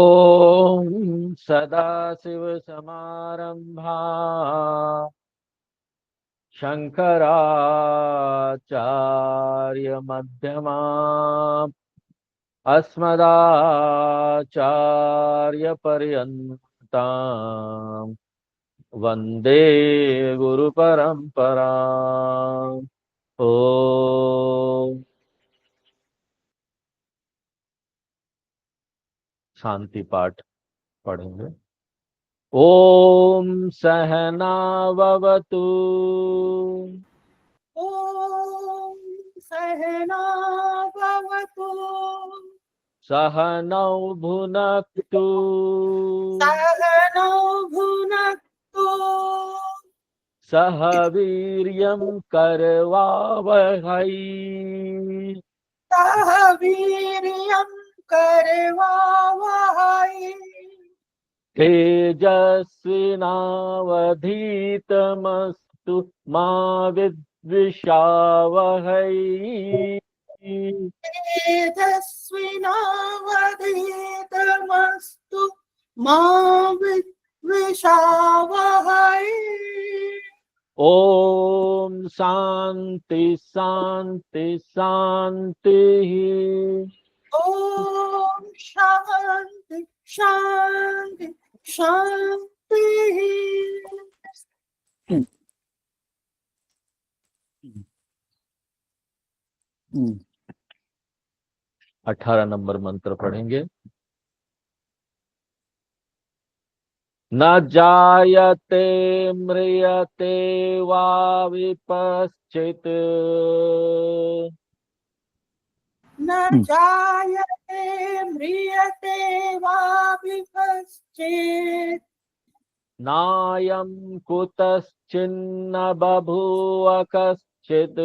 ओम सदाशिवसमारंभा शंकराचार्यमध्यमा अस्मदाचार्यपर्यन्तां वंदे गुरुपरंपराम्। ओम शांति पाठ पढ़ेंगे। ओम सहनाववतु ॐ सहना भवतु सहनौ भुनक्तु सहनौ भुनक्तु सह वीर्यं करवावहै सह वीर्यं करवावहै तेजस्विनावधीतमस्तु मा विद्विषावहै। तेजस्विनावधीतमस्तु मा विद्विषावहै। ओम शांति शांति शांति। ॐ शान्ति शान्ति शान्तिः। 18 नंबर मंत्र पढ़ेंगे। न जायते म्रियते वा विपश्चित् न जायते म्रियते वा विपश्चित् नायं कुतश्चिन्न बभूव कश्चित्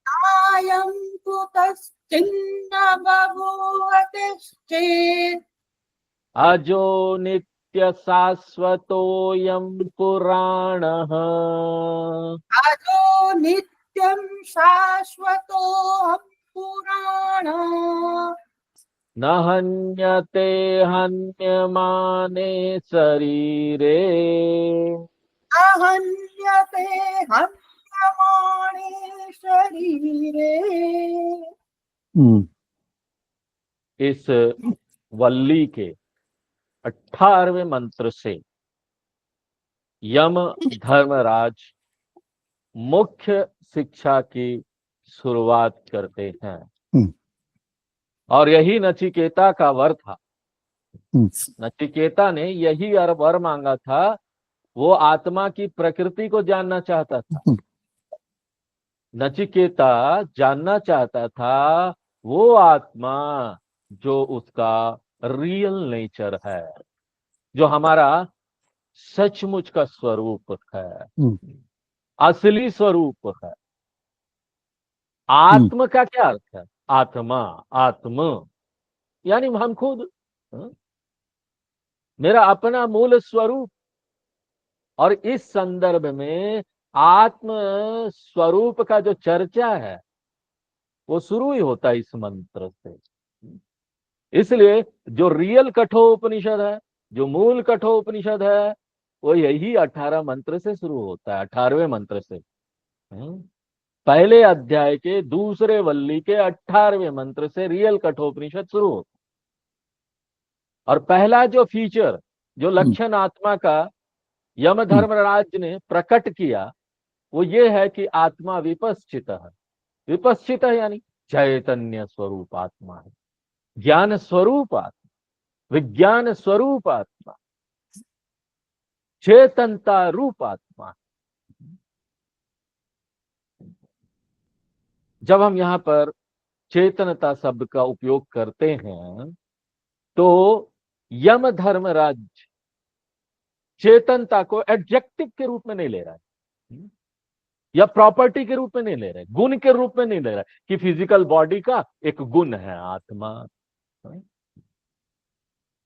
नायं कुतश्चिन्न बभूव कश्चित् अजो नित्य शाश्वतोऽयं पुराणः अजो नित्यं शाश्वतोऽहं पुराणः न हन्यते हन्यमाने शरीरे अहन्यते हन्यमाने शरीरे। इस वल्ली के 18वें मंत्र से यम धर्मराज मुख्य शिक्षा की शुरुआत करते हैं और यही नचिकेता का वर था। नचिकेता ने यही वर मांगा था। वो आत्मा की प्रकृति को जानना चाहता था। नचिकेता जानना चाहता था वो आत्मा जो उसका रियल नेचर है, जो हमारा सचमुच का स्वरूप है, असली स्वरूप है। आत्म का क्या अर्थ है? आत्मा, आत्म यानी हम खुद, मेरा अपना मूल स्वरूप। और इस संदर्भ में आत्म स्वरूप का जो चर्चा है वो शुरू ही होता है इस मंत्र से। इसलिए जो रियल कठोपनिषद है, जो मूल कठोपनिषद है, वो यही 18 मंत्र से शुरू होता है। 18वें मंत्र से, पहले अध्याय के दूसरे वल्ली के 18वें मंत्र से रियल कठोपनिषद शुरू होता है। और पहला जो फीचर, जो लक्षण आत्मा का यम धर्मराज ने प्रकट किया, वो ये है कि आत्मा विपश्चित है। विपश्चित है यानी चैतन्य स्वरूप आत्मा है, ज्ञान स्वरूप आत्मा, विज्ञान स्वरूप आत्मा, चेतनता रूप आत्मा। जब हम यहाँ पर चेतनता शब्द का उपयोग करते हैं तो यम धर्मराज चेतनता को एडजेक्टिव के रूप में नहीं ले रहा है या प्रॉपर्टी के रूप में नहीं ले रहे, गुण के रूप में नहीं ले रहा है कि फिजिकल बॉडी का एक गुण है आत्मा।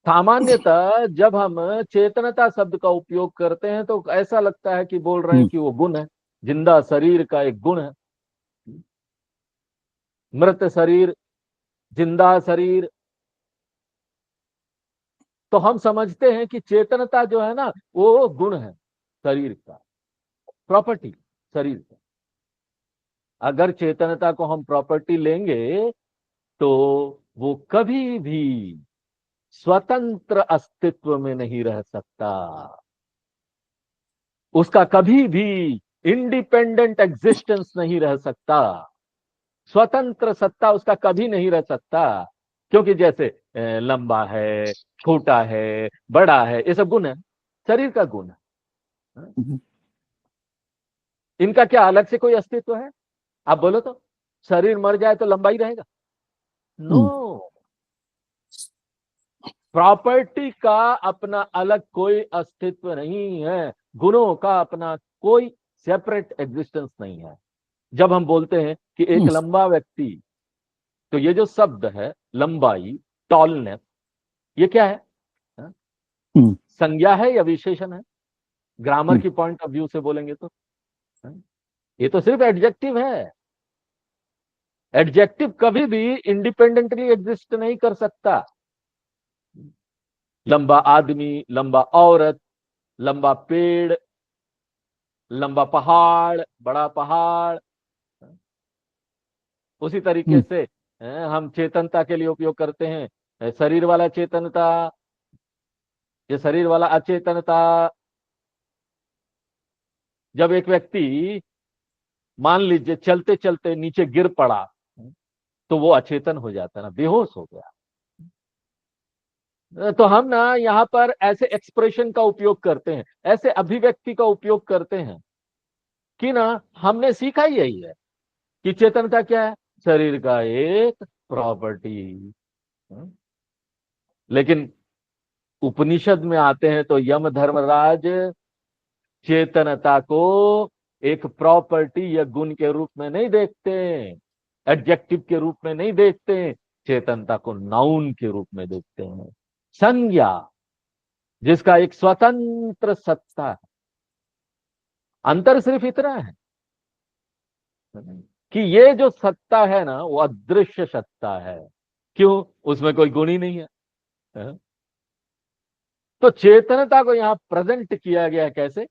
सामान्यतः जब हम चेतनता शब्द का उपयोग करते हैं तो ऐसा लगता है कि बोल रहे हैं कि वो गुण है, जिंदा शरीर का एक गुण है। मृत शरीर, जिंदा शरीर, तो हम समझते हैं कि चेतनता जो है ना वो गुण है शरीर का, प्रॉपर्टी शरीर का। अगर चेतनता को हम प्रॉपर्टी लेंगे तो वो कभी भी स्वतंत्र अस्तित्व में नहीं रह सकता, उसका कभी भी इंडिपेंडेंट एग्जिस्टेंस नहीं रह सकता, स्वतंत्र सत्ता उसका कभी नहीं रह सकता। क्योंकि जैसे लंबा है, छोटा है, बड़ा है, ये सब गुण है, शरीर का गुण है। इनका क्या अलग से कोई अस्तित्व है? आप बोलो तो, शरीर मर जाए तो लंबाई रहेगा? नो, प्रॉपर्टी का अपना अलग कोई अस्तित्व नहीं है, गुणों का अपना कोई सेपरेट एग्जिस्टेंस नहीं है। जब हम बोलते हैं कि एक लंबा व्यक्ति, तो ये जो शब्द है लंबाई, टॉलनेस, ये क्या है? संज्ञा है या विशेषण है? ग्रामर की पॉइंट ऑफ व्यू से बोलेंगे तो ये तो सिर्फ एडजेक्टिव है। एडजेक्टिव कभी भी इंडिपेंडेंटली एग्जिस्ट नहीं कर सकता। लंबा आदमी, लंबा औरत, लंबा पेड़, लंबा पहाड़, बड़ा पहाड़, उसी तरीके से हम चेतनता के लिए उपयोग करते हैं शरीर वाला चेतनता, ये शरीर वाला अचेतनता। जब एक व्यक्ति मान लीजिए चलते चलते नीचे गिर पड़ा तो वो अचेतन हो जाता है ना, बेहोश हो गया। तो हम ना यहाँ पर ऐसे एक्सप्रेशन का उपयोग करते हैं, ऐसे अभिव्यक्ति का उपयोग करते हैं कि ना हमने सीखा ही यही है कि चेतनता क्या है, शरीर का एक प्रॉपर्टी। लेकिन उपनिषद में आते हैं तो यम धर्मराज चेतनता को एक प्रॉपर्टी या गुण के रूप में नहीं देखते, एडजेक्टिव के रूप में नहीं देखते, चेतनता को नाउन के रूप में देखते हैं, संज्ञा, जिसका एक स्वतंत्र सत्ता है। अंतर सिर्फ इतना है कि ये जो सत्ता है ना वो अदृश्य सत्ता है। क्यों? उसमें कोई गुण ही नहीं है। तो चेतनता को यहां प्रेजेंट किया गया कैसे?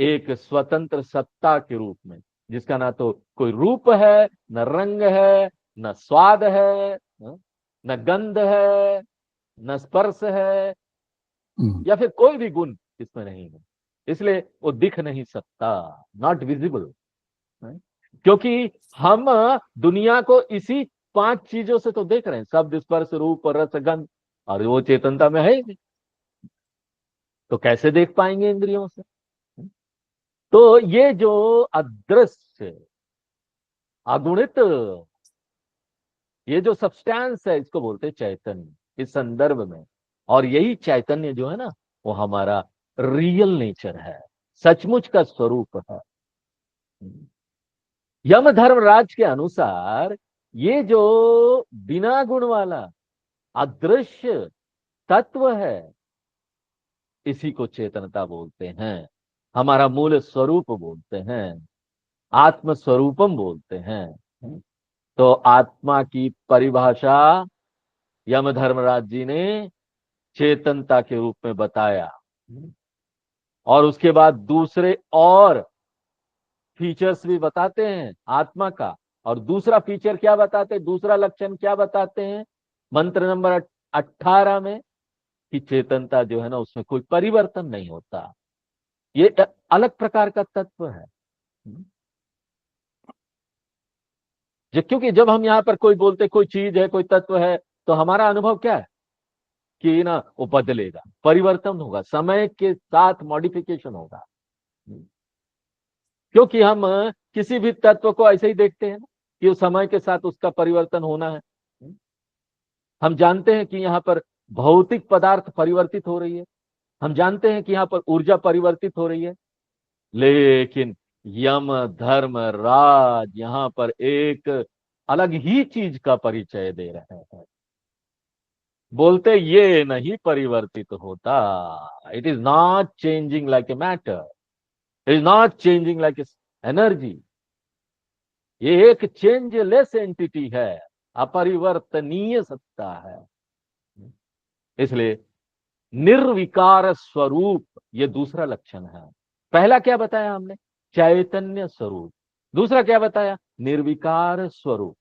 एक स्वतंत्र सत्ता के रूप में, जिसका ना तो कोई रूप है, न रंग है, न स्वाद है, न गंध है, न स्पर्श है, या फिर कोई भी गुण इसमें नहीं है। इसलिए वो दिख नहीं सकता, नॉट विजिबल। क्योंकि हम दुनिया को इसी 5 चीजों से तो देख रहे हैं, शब्द, स्पर्श, रूप, रस, गंध, और वो चेतनता में है ही नहीं, तो कैसे देख पाएंगे इंद्रियों से? तो ये जो अदृश्य, अगुणित, ये जो सब्सटेंस है, इसको बोलते हैं चैतन्य इस संदर्भ में। और यही चैतन्य जो है ना वो हमारा रियल नेचर है, सचमुच का स्वरूप है। यम धर्मराज के अनुसार ये जो बिना गुण वाला अदृश्य तत्व है, इसी को चेतनता बोलते हैं, हमारा मूल स्वरूप बोलते हैं, आत्म स्वरूपम बोलते हैं। तो आत्मा की परिभाषा यम धर्मराज जी ने चेतनता के रूप में बताया, और उसके बाद दूसरे और फीचर्स भी बताते हैं आत्मा का। और दूसरा फीचर क्या बताते हैं, दूसरा लक्षण क्या बताते हैं मंत्र नंबर 18 में, कि चेतनता जो है ना उसमें कोई परिवर्तन नहीं होता, ये अलग प्रकार का तत्व है। क्योंकि जब हम यहाँ पर कोई बोलते कोई चीज है, कोई तत्व है, तो हमारा अनुभव क्या है कि ना वो बदलेगा, परिवर्तन होगा, समय के साथ मॉडिफिकेशन होगा। क्योंकि हम किसी भी तत्व को ऐसे ही देखते हैं ना कि उस समय के साथ उसका परिवर्तन होना है। हम जानते हैं कि यहाँ पर भौतिक पदार्थ परिवर्तित हो रही है, हम जानते हैं कि यहाँ पर ऊर्जा परिवर्तित हो रही है, लेकिन यम धर्म राज यहाँ पर एक अलग ही चीज का परिचय दे रहे हैं। बोलते ये नहीं परिवर्तित होता, it is not changing like a matter, it is not changing like a energy. ये एक चेंजलेस एंटिटी है, अपरिवर्तनीय सत्ता है। इसलिए निर्विकार स्वरूप ये दूसरा लक्षण है। पहला क्या बताया हमने? चैतन्य स्वरूप। दूसरा क्या बताया? निर्विकार स्वरूप।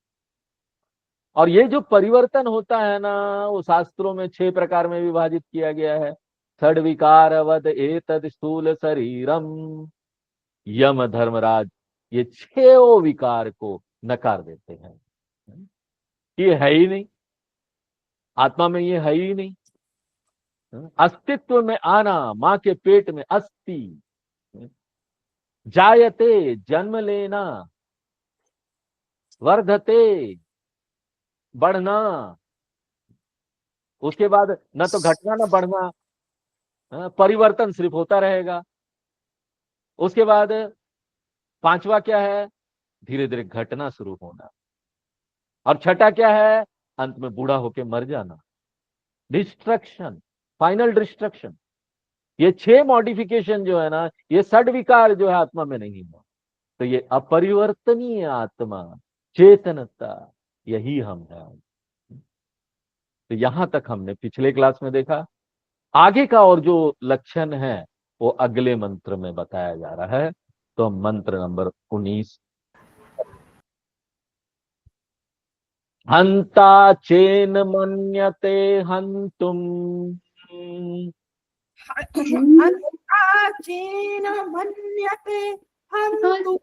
और ये जो परिवर्तन होता है ना, वो शास्त्रों में 6 प्रकार में विभाजित किया गया है। षड विकार वद एतद स्थूल शरीरम। यम धर्मराज ये 6 विकार को नकार देते हैं। ये है ही नहीं, आत्मा में ये है ही नहीं। अस्तित्व में आना, मां के पेट में अस्थि, जायते जन्म लेना, वर्धते बढ़ना, उसके बाद न तो घटना न बढ़ना, परिवर्तन सिर्फ होता रहेगा। उसके बाद 5वां क्या है? धीरे धीरे घटना शुरू होना। और छठा क्या है? अंत में बूढ़ा होके मर जाना, डिस्ट्रक्शन, फाइनल डिस्ट्रक्शन। ये 6 मॉडिफिकेशन जो है ना, ये षड विकार जो है आत्मा में नहीं है। तो ये अपरिवर्तनीय आत्मा, चेतनता, यही हम है। तो यहां तक हमने पिछले क्लास में देखा। आगे का और जो लक्षण है वो अगले मंत्र में बताया जा रहा है। तो मंत्र नंबर 19। हंता चेन मन्यते हंतुम, हन्ताचेन मन्यते हन्तु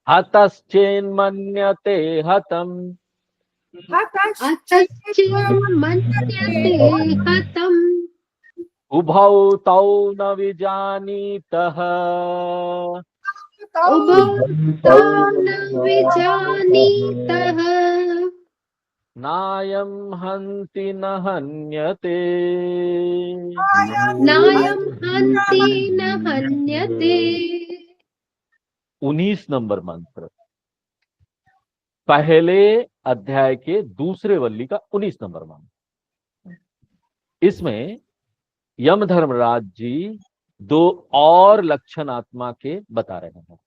हतश्चेन मन्यते हतम, मन्यते हतम् उभौ तौ न विजानीतः, उभौ तौ न विजानीतः नायं हन्ति न हन्यते। नायं हन्ति न हन्यते। 19 नंबर मंत्र, पहले अध्याय के दूसरे वल्ली का 19 नंबर मंत्र। इसमें यम धर्मराज जी 2 और लक्षण आत्मा के बता रहे हैं।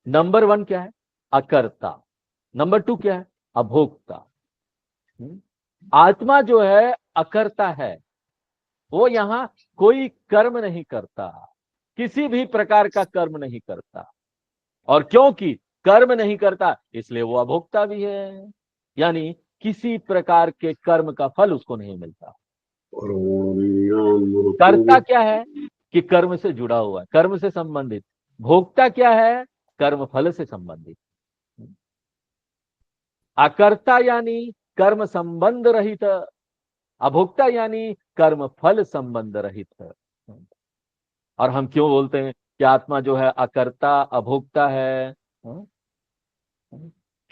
नंबर 1 क्या है? अकर्ता। नंबर 2 क्या है? अभोक्ता। आत्मा जो है अकर्ता है, वो यहां कोई कर्म नहीं करता, किसी भी प्रकार का कर्म नहीं करता। और क्योंकि कर्म नहीं करता इसलिए वो अभोक्ता भी है, यानी किसी प्रकार के कर्म का फल उसको नहीं मिलता। कर्ता क्या है? कि कर्म से जुड़ा हुआ है, कर्म से संबंधित। भोक्ता क्या है? कर्म फल से संबंधित। अकर्ता यानी कर्म संबंध रहित, अभोक्ता यानी कर्म फल संबंध रहित। और हम क्यों बोलते हैं कि आत्मा जो है अकर्ता अभोक्ता है?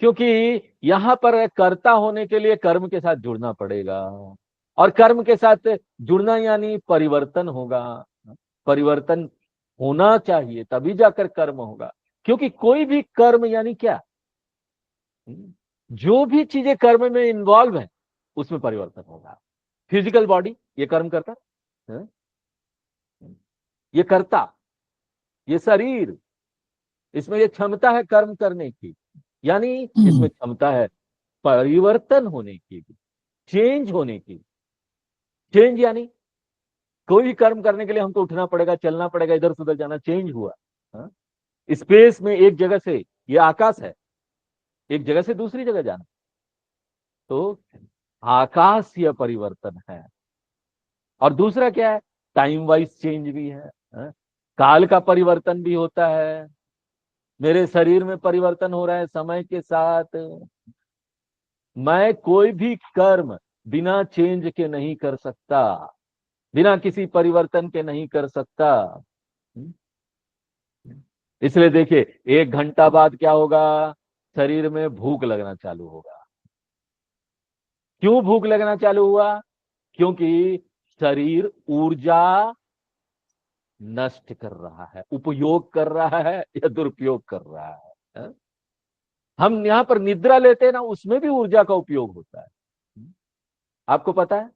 क्योंकि यहां पर कर्ता होने के लिए कर्म के साथ जुड़ना पड़ेगा, और कर्म के साथ जुड़ना यानी परिवर्तन होगा। परिवर्तन होना चाहिए तभी जाकर कर्म होगा। क्योंकि कोई भी कर्म यानी क्या, जो भी चीजें कर्म में इन्वॉल्व है उसमें परिवर्तन होगा। फिजिकल बॉडी ये कर्म करता है, ये करता, ये शरीर, इसमें ये क्षमता है कर्म करने की, यानी इसमें क्षमता है परिवर्तन होने की, चेंज होने की। चेंज यानी कोई भी कर्म करने के लिए हमको उठना पड़ेगा, चलना पड़ेगा, इधर से उधर जाना, चेंज हुआ। स्पेस में एक जगह से, ये आकाश है, एक जगह से दूसरी जगह जाना, तो आकाशीय परिवर्तन है। और दूसरा क्या है? टाइम वाइज चेंज भी है, काल का परिवर्तन भी होता है। मेरे शरीर में परिवर्तन हो रहा है समय के साथ। मैं कोई भी कर्म बिना चेंज के नहीं कर सकता, बिना किसी परिवर्तन के नहीं कर सकता। इसलिए देखिए 1 घंटा बाद क्या होगा? शरीर में भूख लगना चालू होगा। क्यों भूख लगना चालू हुआ? क्योंकि शरीर ऊर्जा नष्ट कर रहा है, उपयोग कर रहा है या दुरुपयोग कर रहा है। हम यहां पर निद्रा लेते हैं ना, उसमें भी ऊर्जा का उपयोग होता है। आपको पता है?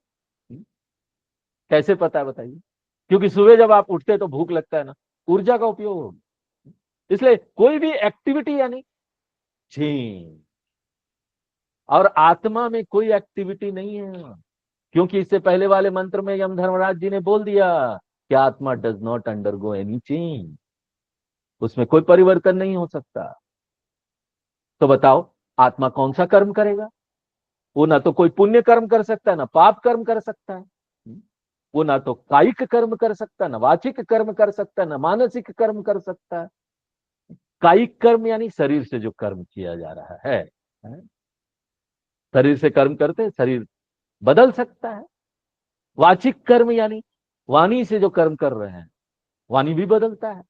कैसे पता है बताइए? क्योंकि सुबह जब आप उठते हैं तो भूख लगता है ना, ऊर्जा का उपयोग होगा। इसलिए कोई भी एक्टिविटी यानी चेंज। और आत्मा में कोई एक्टिविटी नहीं है, क्योंकि इससे पहले वाले मंत्र में यम धर्मराज जी ने बोल दिया कि आत्मा does not undergo any change, उसमें कोई परिवर्तन नहीं हो सकता। तो बताओ आत्मा कौन सा कर्म करेगा? वो ना तो कोई पुण्य कर्म कर सकता है, ना पाप कर्म कर सकता है। वो ना तो कायिक कर्म कर सकता है, ना वाचिक कर्म कर सकता है, ना मानसिक कर्म कर सकता है। कायिक कर्म यानी शरीर से जो कर्म किया जा रहा है, शरीर से कर्म करते शरीर बदल सकता है। वाचिक कर्म यानी वाणी से जो कर्म कर रहे हैं, वाणी भी बदलता है।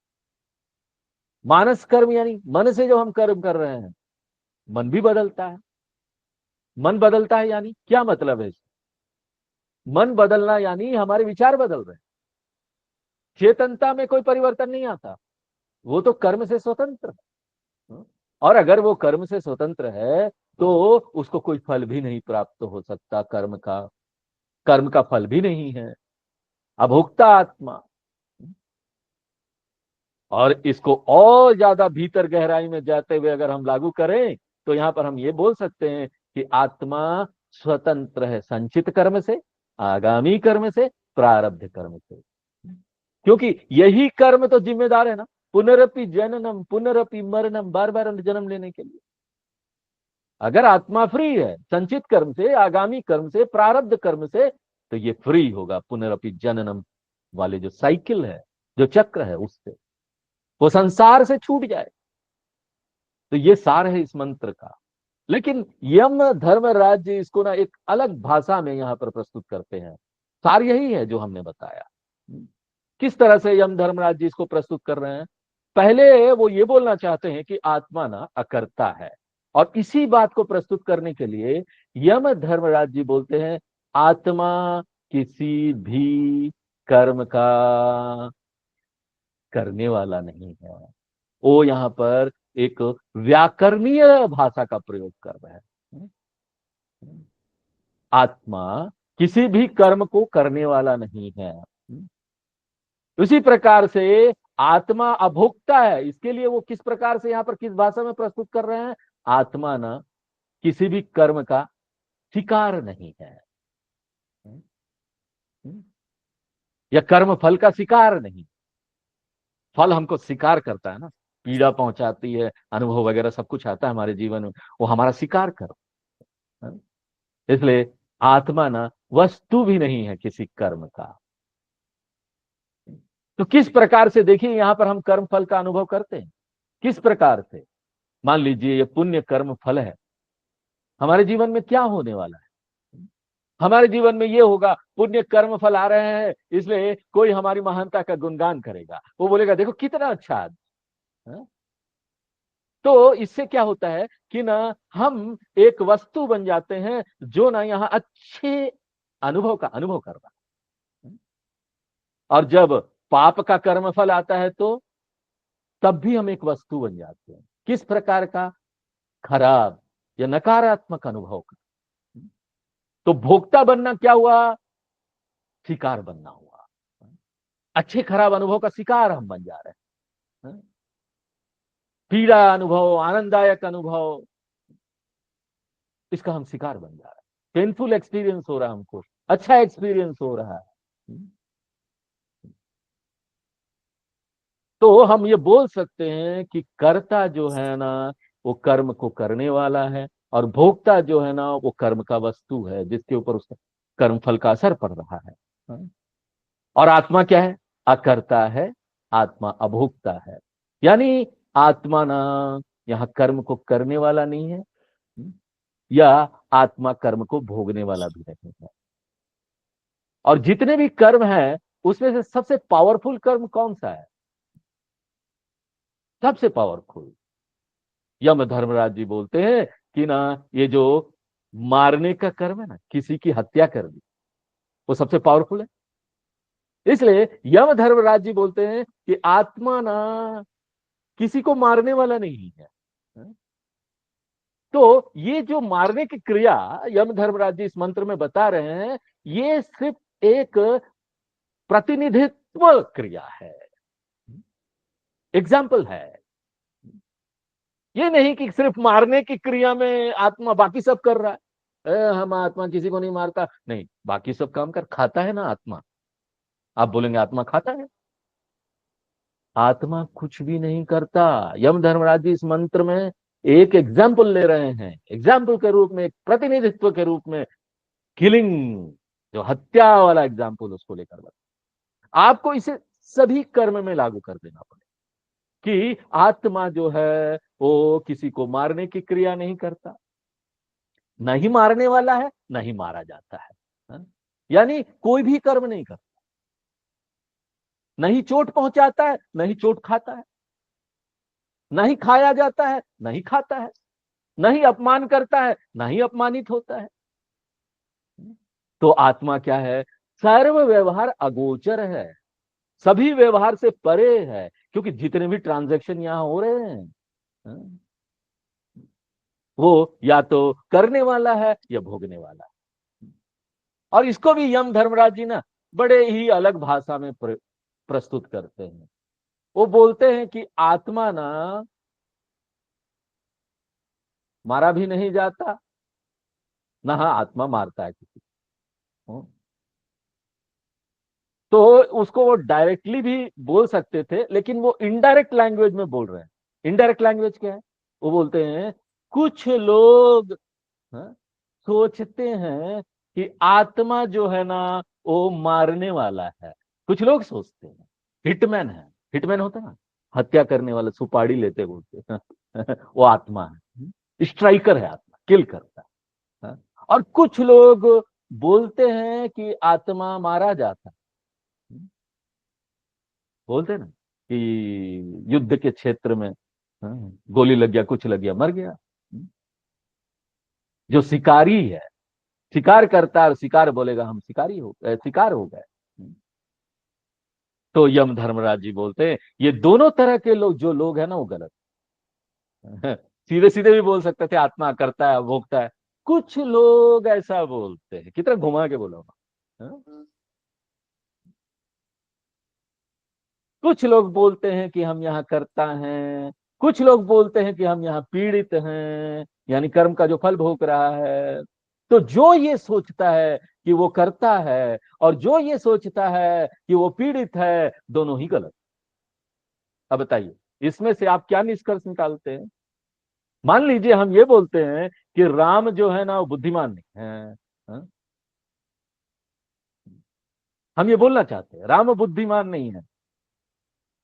मानस कर्म यानी मन से जो हम कर्म कर रहे हैं, मन भी बदलता है। मन बदलता है यानी क्या मतलब है? मन बदलना यानी हमारे विचार बदल रहे हैं। चेतनता में कोई परिवर्तन नहीं आता, वो तो कर्म से स्वतंत्र है। और अगर वो कर्म से स्वतंत्र है तो उसको कोई फल भी नहीं प्राप्त हो सकता। कर्म का फल भी नहीं है। अभोक्ता आत्मा। और इसको और ज्यादा भीतर गहराई में जाते हुए अगर हम लागू करें तो यहां पर हम ये बोल सकते हैं कि आत्मा स्वतंत्र है संचित कर्म से, आगामी कर्म से, प्रारब्ध कर्म से। क्योंकि यही कर्म तो जिम्मेदार है ना, पुनरपि जननम पुनरपि मरणम, बार बार जन्म लेने के लिए। अगर आत्मा फ्री है संचित कर्म से, आगामी कर्म से, प्रारब्ध कर्म से, तो ये फ्री होगा पुनरपि जननम वाले जो साइकिल है, जो चक्र है, उससे वो संसार से छूट जाए। तो ये सार है इस मंत्र का। लेकिन यम धर्म राज्य इसको ना एक अलग भाषा में यहां पर प्रस्तुत करते हैं। सार यही है जो हमने बताया। किस तरह से यम धर्म राज्य इसको प्रस्तुत कर रहे हैं? पहले वो ये बोलना चाहते हैं कि आत्मा ना अकर्ता है, और इसी बात को प्रस्तुत करने के लिए यम धर्मराज जी बोलते हैं आत्मा किसी भी कर्म का करने वाला नहीं है। वो यहाँ पर एक व्याकरणीय भाषा का प्रयोग कर रहे हैं। आत्मा किसी भी कर्म को करने वाला नहीं है। उसी प्रकार से आत्मा अभोक्ता है। इसके लिए वो किस प्रकार से यहाँ पर किस भाषा में प्रस्तुत कर रहे हैं? आत्मा ना किसी भी कर्म का शिकार नहीं है, या कर्म फल का शिकार नहीं। फल हमको शिकार करता है ना, पीड़ा पहुंचाती है, अनुभव वगैरह सब कुछ आता है हमारे जीवन में, वो हमारा शिकार कर। इसलिए आत्मा ना वस्तु भी नहीं है किसी कर्म का। तो किस प्रकार से देखिए यहां पर हम कर्म फल का अनुभव करते हैं। किस प्रकार से? मान लीजिए ये पुण्य कर्म फल है, हमारे जीवन में क्या होने वाला है? हमारे जीवन में ये होगा, पुण्य कर्म फल आ रहे हैं इसलिए कोई हमारी महानता का गुणगान करेगा, वो बोलेगा देखो कितना अच्छा आदमी। तो इससे क्या होता है कि ना हम एक वस्तु बन जाते हैं जो ना यहाँ अच्छे अनुभव का अनुभव कर रहा है। और जब पाप का कर्म फल आता है तो तब भी हम एक वस्तु बन जाते हैं। किस प्रकार का? खराब या नकारात्मक अनुभव का। तो भोक्ता बनना क्या हुआ? शिकार बनना हुआ। अच्छे खराब अनुभव का शिकार हम बन जा रहे हैं। पीड़ा अनुभव, आनंददायक अनुभव, इसका हम शिकार बन जा रहे हैं। पेनफुल एक्सपीरियंस हो रहा है हमको, अच्छा एक्सपीरियंस हो रहा है। तो हम ये बोल सकते हैं कि कर्ता जो है ना वो कर्म को करने वाला है, और भोक्ता जो है ना वो कर्म का वस्तु है जिसके ऊपर उसका कर्म फल का असर पड़ रहा है। और आत्मा क्या है? अकर्ता है, आत्मा अभोक्ता है। यानी आत्मा ना यहाँ कर्म को करने वाला नहीं है, या आत्मा कर्म को भोगने वाला भी नहीं है। और जितने भी कर्म हैं उसमें से सबसे पावरफुल कर्म कौन सा है? सबसे पावरफुल यम धर्मराज जी बोलते हैं कि ना ये जो मारने का कर्म है ना, किसी की हत्या कर दी, वो सबसे पावरफुल है। इसलिए यम धर्मराज जी बोलते हैं कि आत्मा ना किसी को मारने वाला नहीं है। तो ये जो मारने की क्रिया यम धर्मराज जी इस मंत्र में बता रहे हैं, ये सिर्फ एक प्रतिनिधित्व क्रिया है, एग्जाम्पल है। ये नहीं कि सिर्फ मारने की क्रिया में आत्मा बाकी सब कर रहा है। हम आत्मा किसी को नहीं मारता, नहीं, बाकी सब काम कर, खाता है ना आत्मा। आप बोलेंगे आत्मा खाता है? आत्मा कुछ भी नहीं करता। यम धर्मराज जी इस मंत्र में एक एग्जाम्पल ले रहे हैं, एग्जाम्पल के रूप में, एक प्रतिनिधित्व के रूप में, किलिंग, जो हत्या वाला एग्जाम्पल, उसको लेकर बता। आपको इसे सभी कर्म में लागू कर देना पड़ेगा कि आत्मा जो है वो किसी को मारने की क्रिया नहीं करता, न ही मारने वाला है, न ही मारा जाता है। हाँ? यानी कोई भी कर्म नहीं करता, न ही चोट पहुंचाता है, न ही चोट खाता है, न ही खाया जाता है, न ही खाता है, न ही अपमान करता है, न ही अपमानित होता है। तो आत्मा क्या है? सर्व व्यवहार अगोचर है, सभी व्यवहार से परे है, क्योंकि जितने भी ट्रांजैक्शन यहां हो रहे हैं, हाँ, वो या तो करने वाला है या भोगने वाला है। और इसको भी यम धर्मराज जी ना बड़े ही अलग भाषा में प्रस्तुत करते हैं। वो बोलते हैं कि आत्मा ना मारा भी नहीं जाता, ना आत्मा मारता है किसी को। तो उसको वो डायरेक्टली भी बोल सकते थे, लेकिन वो इनडायरेक्ट लैंग्वेज में बोल रहे हैं। इनडायरेक्ट लैंग्वेज क्या है? वो बोलते हैं कुछ लोग, हाँ, सोचते हैं कि आत्मा जो है ना वो मारने वाला है। कुछ लोग सोचते हैं हिटमैन है, हिटमैन होता है ना, हत्या करने वाला, सुपारी लेते बोलते हैं वो आत्मा है, स्ट्राइकर है, आत्मा किल करता है। हाँ? और कुछ लोग बोलते हैं कि आत्मा मारा जाता है। बोलते हैं ना कि युद्ध के क्षेत्र में, हाँ, गोली लग गया, कुछ लग गया, मर गया। जो शिकारी है, शिकार करता है और शिकार बोलेगा हम शिकारी हो गए, शिकार हो गए। तो यम धर्मराज जी बोलते हैं ये दोनों तरह के लोग, जो लोग हैं ना वो गलत है। सीधे सीधे भी बोल सकते थे आत्मा करता है, भोगता है। कुछ लोग ऐसा बोलते हैं, कितना घुमा के बोला होगा, हाँ? कुछ लोग बोलते हैं कि हम यहाँ करता हैं, कुछ लोग बोलते हैं कि हम यहाँ पीड़ित हैं, यानी कर्म का जो फल भोग रहा है। तो जो ये सोचता है कि वो करता है और जो ये सोचता है कि वो पीड़ित है, दोनों ही गलत। अब बताइए इसमें से आप क्या निष्कर्ष निकालते हैं? मान लीजिए हम ये बोलते हैं कि राम जो है ना वो बुद्धिमान नहीं है, हाँ? हम ये बोलना चाहते हैं राम बुद्धिमान नहीं है,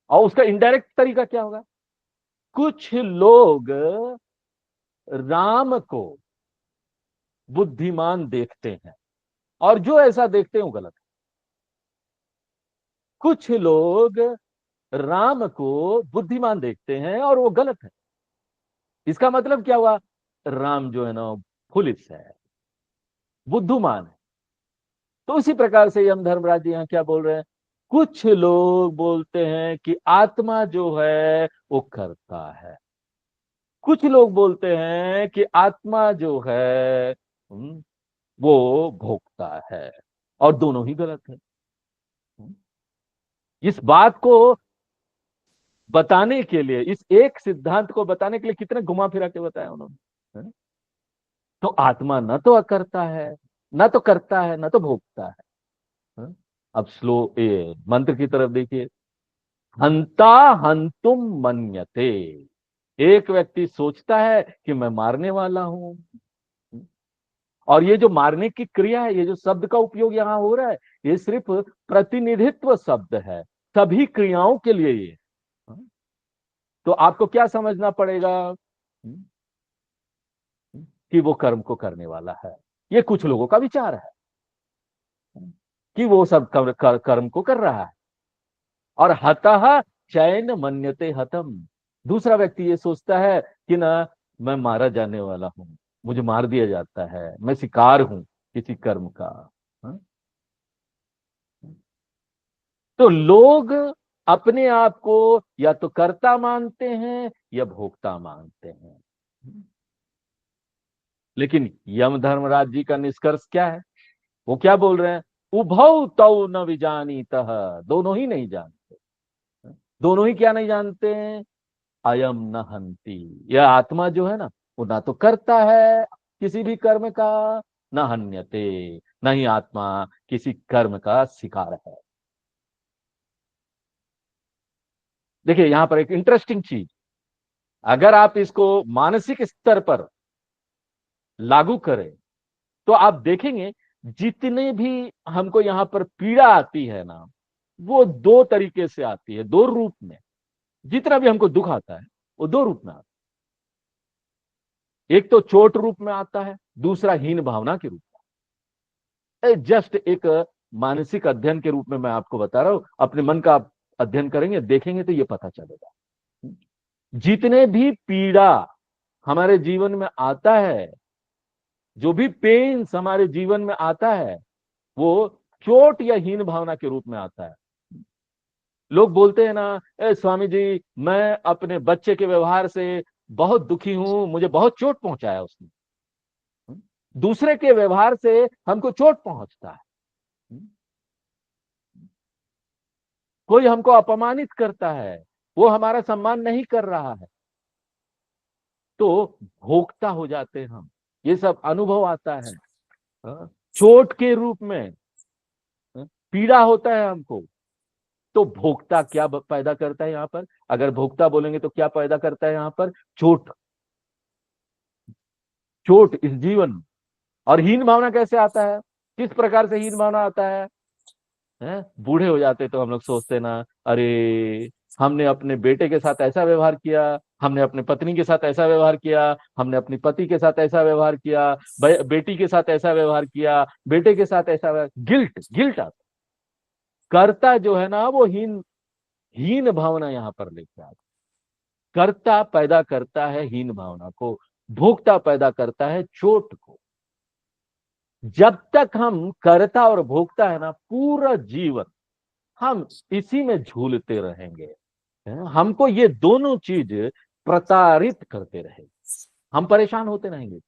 और उसका इनडायरेक्ट तरीका क्या होगा? कुछ लोग राम को बुद्धिमान देखते हैं, और जो ऐसा देखते हैं वो गलत है। कुछ लोग राम को बुद्धिमान देखते हैं और वो गलत है। इसका मतलब क्या हुआ? राम जो है ना फुलिश है, बुद्धिमान है। तो उसी प्रकार से यम धर्मराज जी यहाँ क्या बोल रहे हैं? कुछ लोग बोलते हैं कि आत्मा जो है वो करता है, कुछ लोग बोलते हैं कि आत्मा जो है वो भोगता है, और दोनों ही गलत है। इस बात को बताने के लिए, इस एक सिद्धांत को बताने के लिए कितने घुमा फिरा के बताया उन्होंने, है? तो आत्मा न तो करता है, न तो करता है, न तो भोगता है? अब स्लो ये मंत्र की तरफ देखिए। हंता हंतुम मन्यते, एक व्यक्ति सोचता है कि मैं मारने वाला हूं। और ये जो मारने की क्रिया है, ये जो शब्द का उपयोग यहां हो रहा है, ये सिर्फ प्रतिनिधित्व शब्द है, सभी क्रियाओं के लिए ये। तो आपको क्या समझना पड़ेगा? कि वो कर्म को करने वाला है। ये कुछ लोगों का विचार है कि वो सब कर्म को कर रहा है। और हतः चैन मन्यते हतम, दूसरा व्यक्ति ये सोचता है कि ना मैं मारा जाने वाला हूं, मुझे मार दिया जाता है, मैं शिकार हूं किसी कर्म का। हाँ? तो लोग अपने आप को या तो कर्ता मानते हैं या भोक्ता मानते हैं। लेकिन यम धर्मराज जी का निष्कर्ष क्या है? वो क्या बोल रहे हैं? उभौ तौ न विजानीतः, दोनों ही नहीं जानते। दोनों ही क्या नहीं जानते हैं? अयम न हंति, यह आत्मा जो है ना वो ना तो करता है किसी भी कर्म का, न हन्यते, न ही आत्मा किसी कर्म का शिकार है। देखिए यहां पर एक इंटरेस्टिंग चीज, अगर आप इसको मानसिक स्तर पर लागू करें तो आप देखेंगे जितने भी हमको यहां पर पीड़ा आती है ना, वो दो तरीके से आती है, दो रूप में। जितना भी हमको दुख आता है वो दो रूप में आता है। एक तो चोट रूप में आता है, दूसरा हीन भावना के रूप में। जस्ट एक मानसिक अध्ययन के रूप में मैं आपको बता रहा हूं, अपने मन का आप अध्ययन करेंगे, देखेंगे तो ये पता चलेगा। जितने भी पीड़ा हमारे जीवन में आता है, जो भी पेन्स हमारे जीवन में आता है, वो चोट या हीन भावना के रूप में आता है। लोग बोलते हैं ना, स्वामी जी मैं अपने बच्चे के व्यवहार से बहुत दुखी हूं, मुझे बहुत चोट पहुंचाया उसने। दूसरे के व्यवहार से हमको चोट पहुंचता है। कोई हमको अपमानित करता है, वो हमारा सम्मान नहीं कर रहा है, तो भोगता हो जाते हैं हम। ये सब अनुभव आता है चोट के रूप में, पीड़ा होता है हमको। तो भोक्ता क्या पैदा करता है यहां पर? अगर भोक्ता बोलेंगे तो क्या पैदा करता है यहां पर? चोट। चोट इस जीवन में। और हीन भावना कैसे आता है? किस प्रकार से हीन भावना आता है? बूढ़े हो जाते तो हम लोग सोचते ना, अरे हमने अपने बेटे के साथ ऐसा व्यवहार किया, हमने अपने पत्नी के साथ ऐसा व्यवहार किया, हमने अपनी पति के साथ ऐसा व्यवहार किया, बेटी के साथ ऐसा व्यवहार किया, बेटे के साथ ऐसा व्यवहार। गिल्ट, गिल्ट आता। कर्ता जो है ना वो हीन हीन भावना यहां पर लेके आता। कर्ता पैदा करता है हीन भावना को, भोक्ता पैदा करता है चोट को। जब तक हम कर्ता और भोक्ता है ना, पूरा जीवन हम इसी में झूलते रहेंगे। हमको ये दोनों चीज प्रताड़ित करते रहेंगे, हम परेशान होते रहेंगे।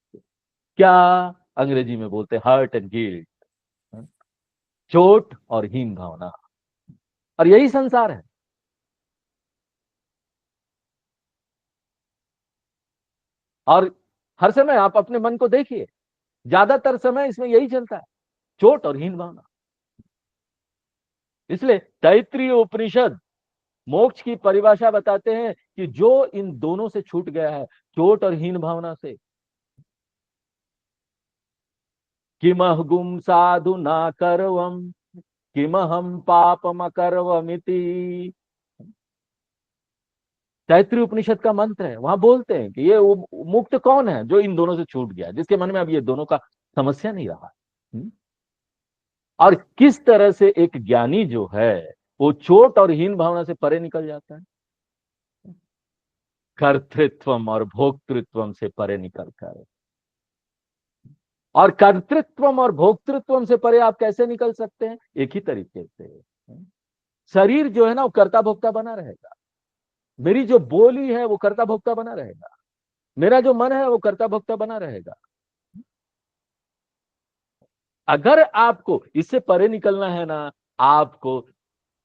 क्या अंग्रेजी में बोलते हैं हर्ट एंड गिल्ट, चोट और हीन भावना। और यही संसार है। और हर समय आप अपने मन को देखिए, ज्यादातर समय इसमें यही चलता है, चोट और हीन भावना। इसलिए तैत्रीय उपनिषद मोक्ष की परिभाषा बताते हैं कि जो इन दोनों से छूट गया है, चोट और हीन भावना से, किमह गुम साधु ना करवम, किमहम पापम अकरवमिति। तैत्रीय उपनिषद का मंत्र है। वहां बोलते हैं कि ये मुक्त कौन है? जो इन दोनों से छूट गया, जिसके मन में अब ये दोनों का समस्या नहीं रहा। और किस तरह से एक ज्ञानी जो है वो चोट और हीन भावना से परे निकल जाता है, कर्तृत्वम और भोक्तृत्वम से परे निकल कर। और कर्तृत्वम और भोक्तृत्वम से परे आप कैसे निकल सकते हैं? एक ही तरीके से, शरीर जो है ना वो कर्ता भोक्ता बना रहेगा, मेरी जो बोली है वो कर्ता भोक्ता बना रहेगा, मेरा जो मन है वो कर्ता भोक्ता बना रहेगा। अगर आपको इससे परे निकलना है ना, आपको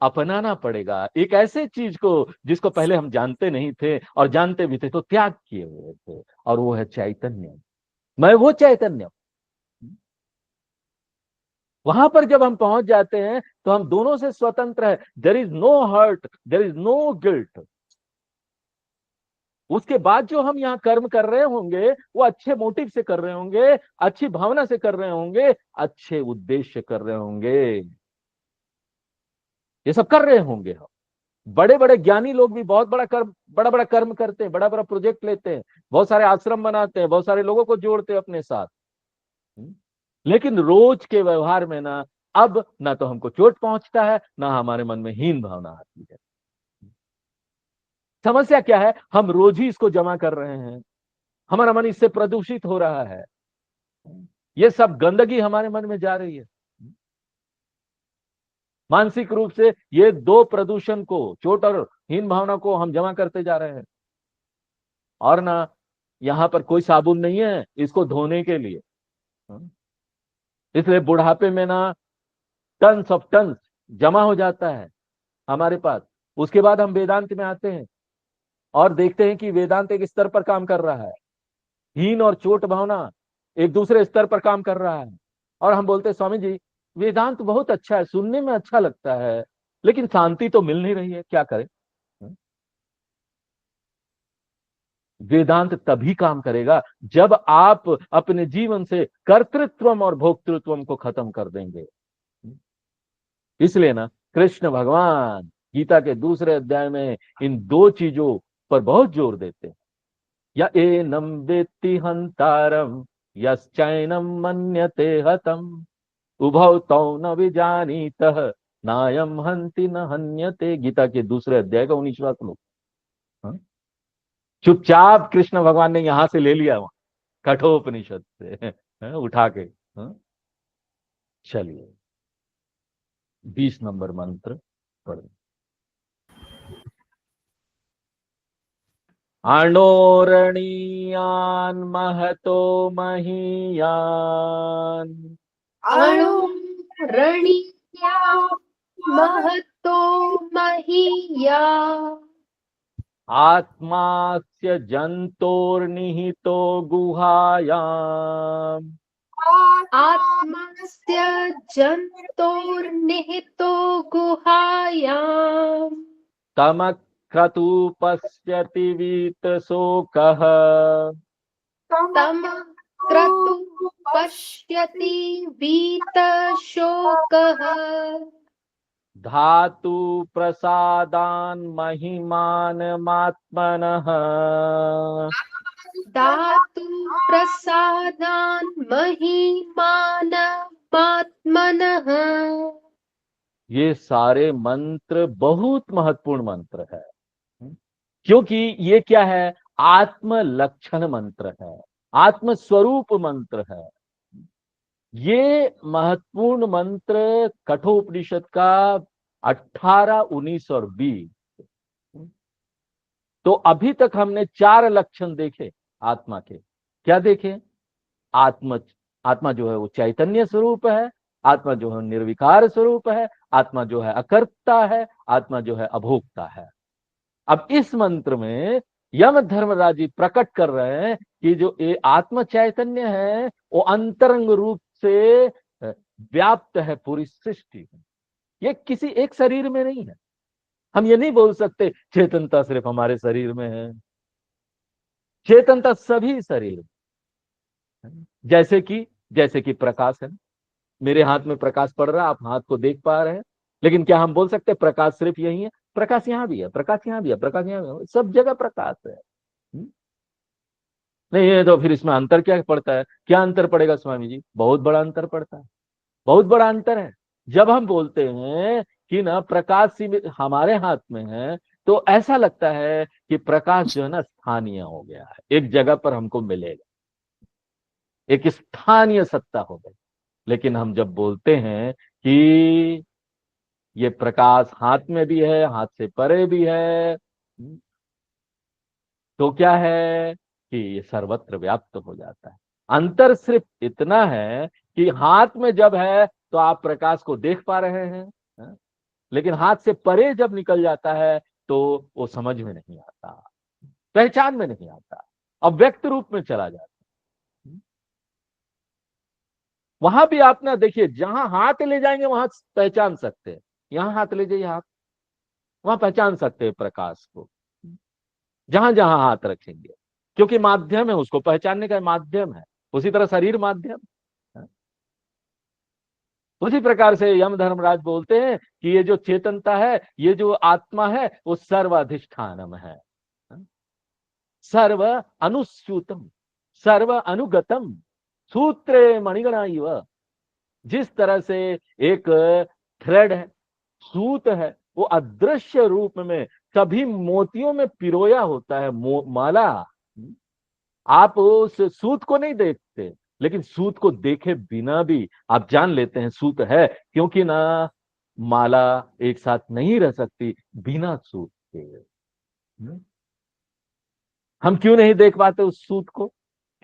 अपनाना पड़ेगा एक ऐसे चीज को जिसको पहले हम जानते नहीं थे, और जानते भी थे तो त्याग किए हुए थे, और वो है चैतन्य। मैं वो चैतन्य। वहां पर जब हम पहुंच जाते हैं तो हम दोनों से स्वतंत्र है। There is no hurt, there is no guilt. उसके बाद जो हम यहाँ कर्म कर रहे होंगे वो अच्छे मोटिव से कर रहे होंगे, अच्छी भावना से कर रहे होंगे, अच्छे उद्देश्य कर रहे होंगे, ये सब कर रहे होंगे हम। बड़े बड़े ज्ञानी लोग भी बहुत बड़ा बड़ा कर्म करते हैं, बड़ा बड़ा प्रोजेक्ट लेते हैं, बहुत सारे आश्रम बनाते हैं, बहुत सारे लोगों को जोड़ते हैं अपने साथ। लेकिन रोज के व्यवहार में ना, अब ना तो हमको चोट पहुंचता है, ना हमारे मन में हीन भावना आती है। समस्या क्या है? हम रोज ही इसको जमा कर रहे हैं, हमारा मन इससे प्रदूषित हो रहा है, ये सब गंदगी हमारे मन में जा रही है। मानसिक रूप से ये दो प्रदूषण को, चोट और हीन भावना को हम जमा करते जा रहे हैं। और ना यहाँ पर कोई साबुन नहीं है इसको धोने के लिए। इसलिए बुढ़ापे में ना टन्स ऑफ टन्स जमा हो जाता है हमारे पास। उसके बाद हम वेदांत में आते हैं और देखते हैं कि वेदांत एक स्तर पर काम कर रहा है। हीन और चोट भावना एक दूसरे स्तर पर काम कर रहा है। और हम बोलते हैं स्वामी जी वेदांत बहुत अच्छा है, सुनने में अच्छा लगता है, लेकिन शांति तो मिल नहीं रही है, क्या करें। वेदांत तभी काम करेगा जब आप अपने जीवन से कर्तृत्व और भोक्तृत्व को खत्म कर देंगे। इसलिए ना कृष्ण भगवान गीता के दूसरे अध्याय में इन दो चीजों पर बहुत जोर देते हैं। या एनम वेत्ति हंतारम यश्चैनम मन्यते हतम उभौ तौ न विजानीतः नायम हंति न हन्यते। गीता के दूसरे अध्याय का 19वां श्लोक। हाँ? चुपचाप कृष्ण भगवान ने यहां से ले लिया वहां कठोपनिषद से उठा के। हाँ? चलिए 20 नंबर मंत्र पढ़ो। अणोरणीयान् महतो महीयान् अणुरणीया महतो महीया आत्मास्य जन्तोर्निहितो गुहायाम् आत्मस्य जन्तोर्निहितो गुहायाम् तमक्रतु पश्यति वीतशोकः तम क्रतु पश्यति वीतशोकः धातु प्रसादान् महिमानमात्मनः धातु प्रसादान् महिमानमात्मनः। ये सारे मंत्र बहुत महत्वपूर्ण मंत्र है, क्योंकि ये क्या है, आत्म लक्षण मंत्र है, आत्म स्वरूप मंत्र है। ये महत्वपूर्ण मंत्र कठोपनिषद का 18, 19 और 20। तो अभी तक हमने 4 लक्षण देखे आत्मा के। क्या देखे? आत्मा जो है वो चैतन्य स्वरूप है, आत्मा जो है निर्विकार स्वरूप है, आत्मा जो है अकर्ता है, आत्मा जो है अभोक्ता है। अब इस मंत्र में यम धर्मराज जी प्रकट कर रहे हैं कि जो ये आत्म चैतन्य है वो अंतरंग रूप से व्याप्त है पूरी सृष्टि में। ये किसी एक शरीर में नहीं है। हम ये नहीं बोल सकते चेतनता सिर्फ हमारे शरीर में है। चेतनता सभी शरीर में। जैसे कि प्रकाश है, मेरे हाथ में प्रकाश पड़ रहा है, आप हाथ को देख पा रहे हैं, लेकिन क्या हम बोल सकते प्रकाश सिर्फ यही है? प्रकाश यहाँ भी है, प्रकाश यहाँ भी है, प्रकाश यहाँ भी है, सब जगह प्रकाश है। नहीं है तो फिर इसमें अंतर क्या पड़ता है? क्या अंतर पड़ेगा स्वामी जी? बहुत बड़ा अंतर पड़ता है, बहुत बड़ा अंतर है। जब हम बोलते हैं कि ना प्रकाश सीमित हमारे हाथ में है, तो ऐसा लगता है कि प्रकाश जो है ना स्थानीय हो गया है, एक जगह पर हमको मिलेगा, एक स्थानीय सत्ता हो गई। लेकिन हम जब बोलते हैं कि ये प्रकाश हाथ में भी है, हाथ से परे भी है, तो क्या है कि ये सर्वत्र व्याप्त हो जाता है। अंतर सिर्फ इतना है कि हाथ में जब है तो आप प्रकाश को देख पा रहे हैं, लेकिन हाथ से परे जब निकल जाता है तो वो समझ में नहीं आता, पहचान में नहीं आता, अव्यक्त रूप में चला जाता है। वहां भी आप ना देखिए, जहां हाथ ले जाएंगे वहां पहचान सकते हैं, यहां हाथ ले जाइए आप, वहां पहचान सकते हैं प्रकाश को, जहां जहां हाथ रखेंगे, क्योंकि माध्यम है, उसको पहचानने का माध्यम है। उसी तरह शरीर माध्यम है। उसी प्रकार से यम धर्मराज बोलते हैं कि ये जो चेतनता है, ये जो आत्मा है, वो सर्वाधिष्ठानम है, सर्व अनुसूतम, सर्व अनुगतम, सूत्रे मणिगणा इव। जिस तरह से एक थ्रेड है, सूत है, वो अदृश्य रूप में सभी मोतियों में पिरोया होता है, माला। आप उस सूत को नहीं देखते, लेकिन सूत को देखे बिना भी आप जान लेते हैं सूत है, क्योंकि ना माला एक साथ नहीं रह सकती बिना सूत के। हम क्यों नहीं देख पाते उस सूत को?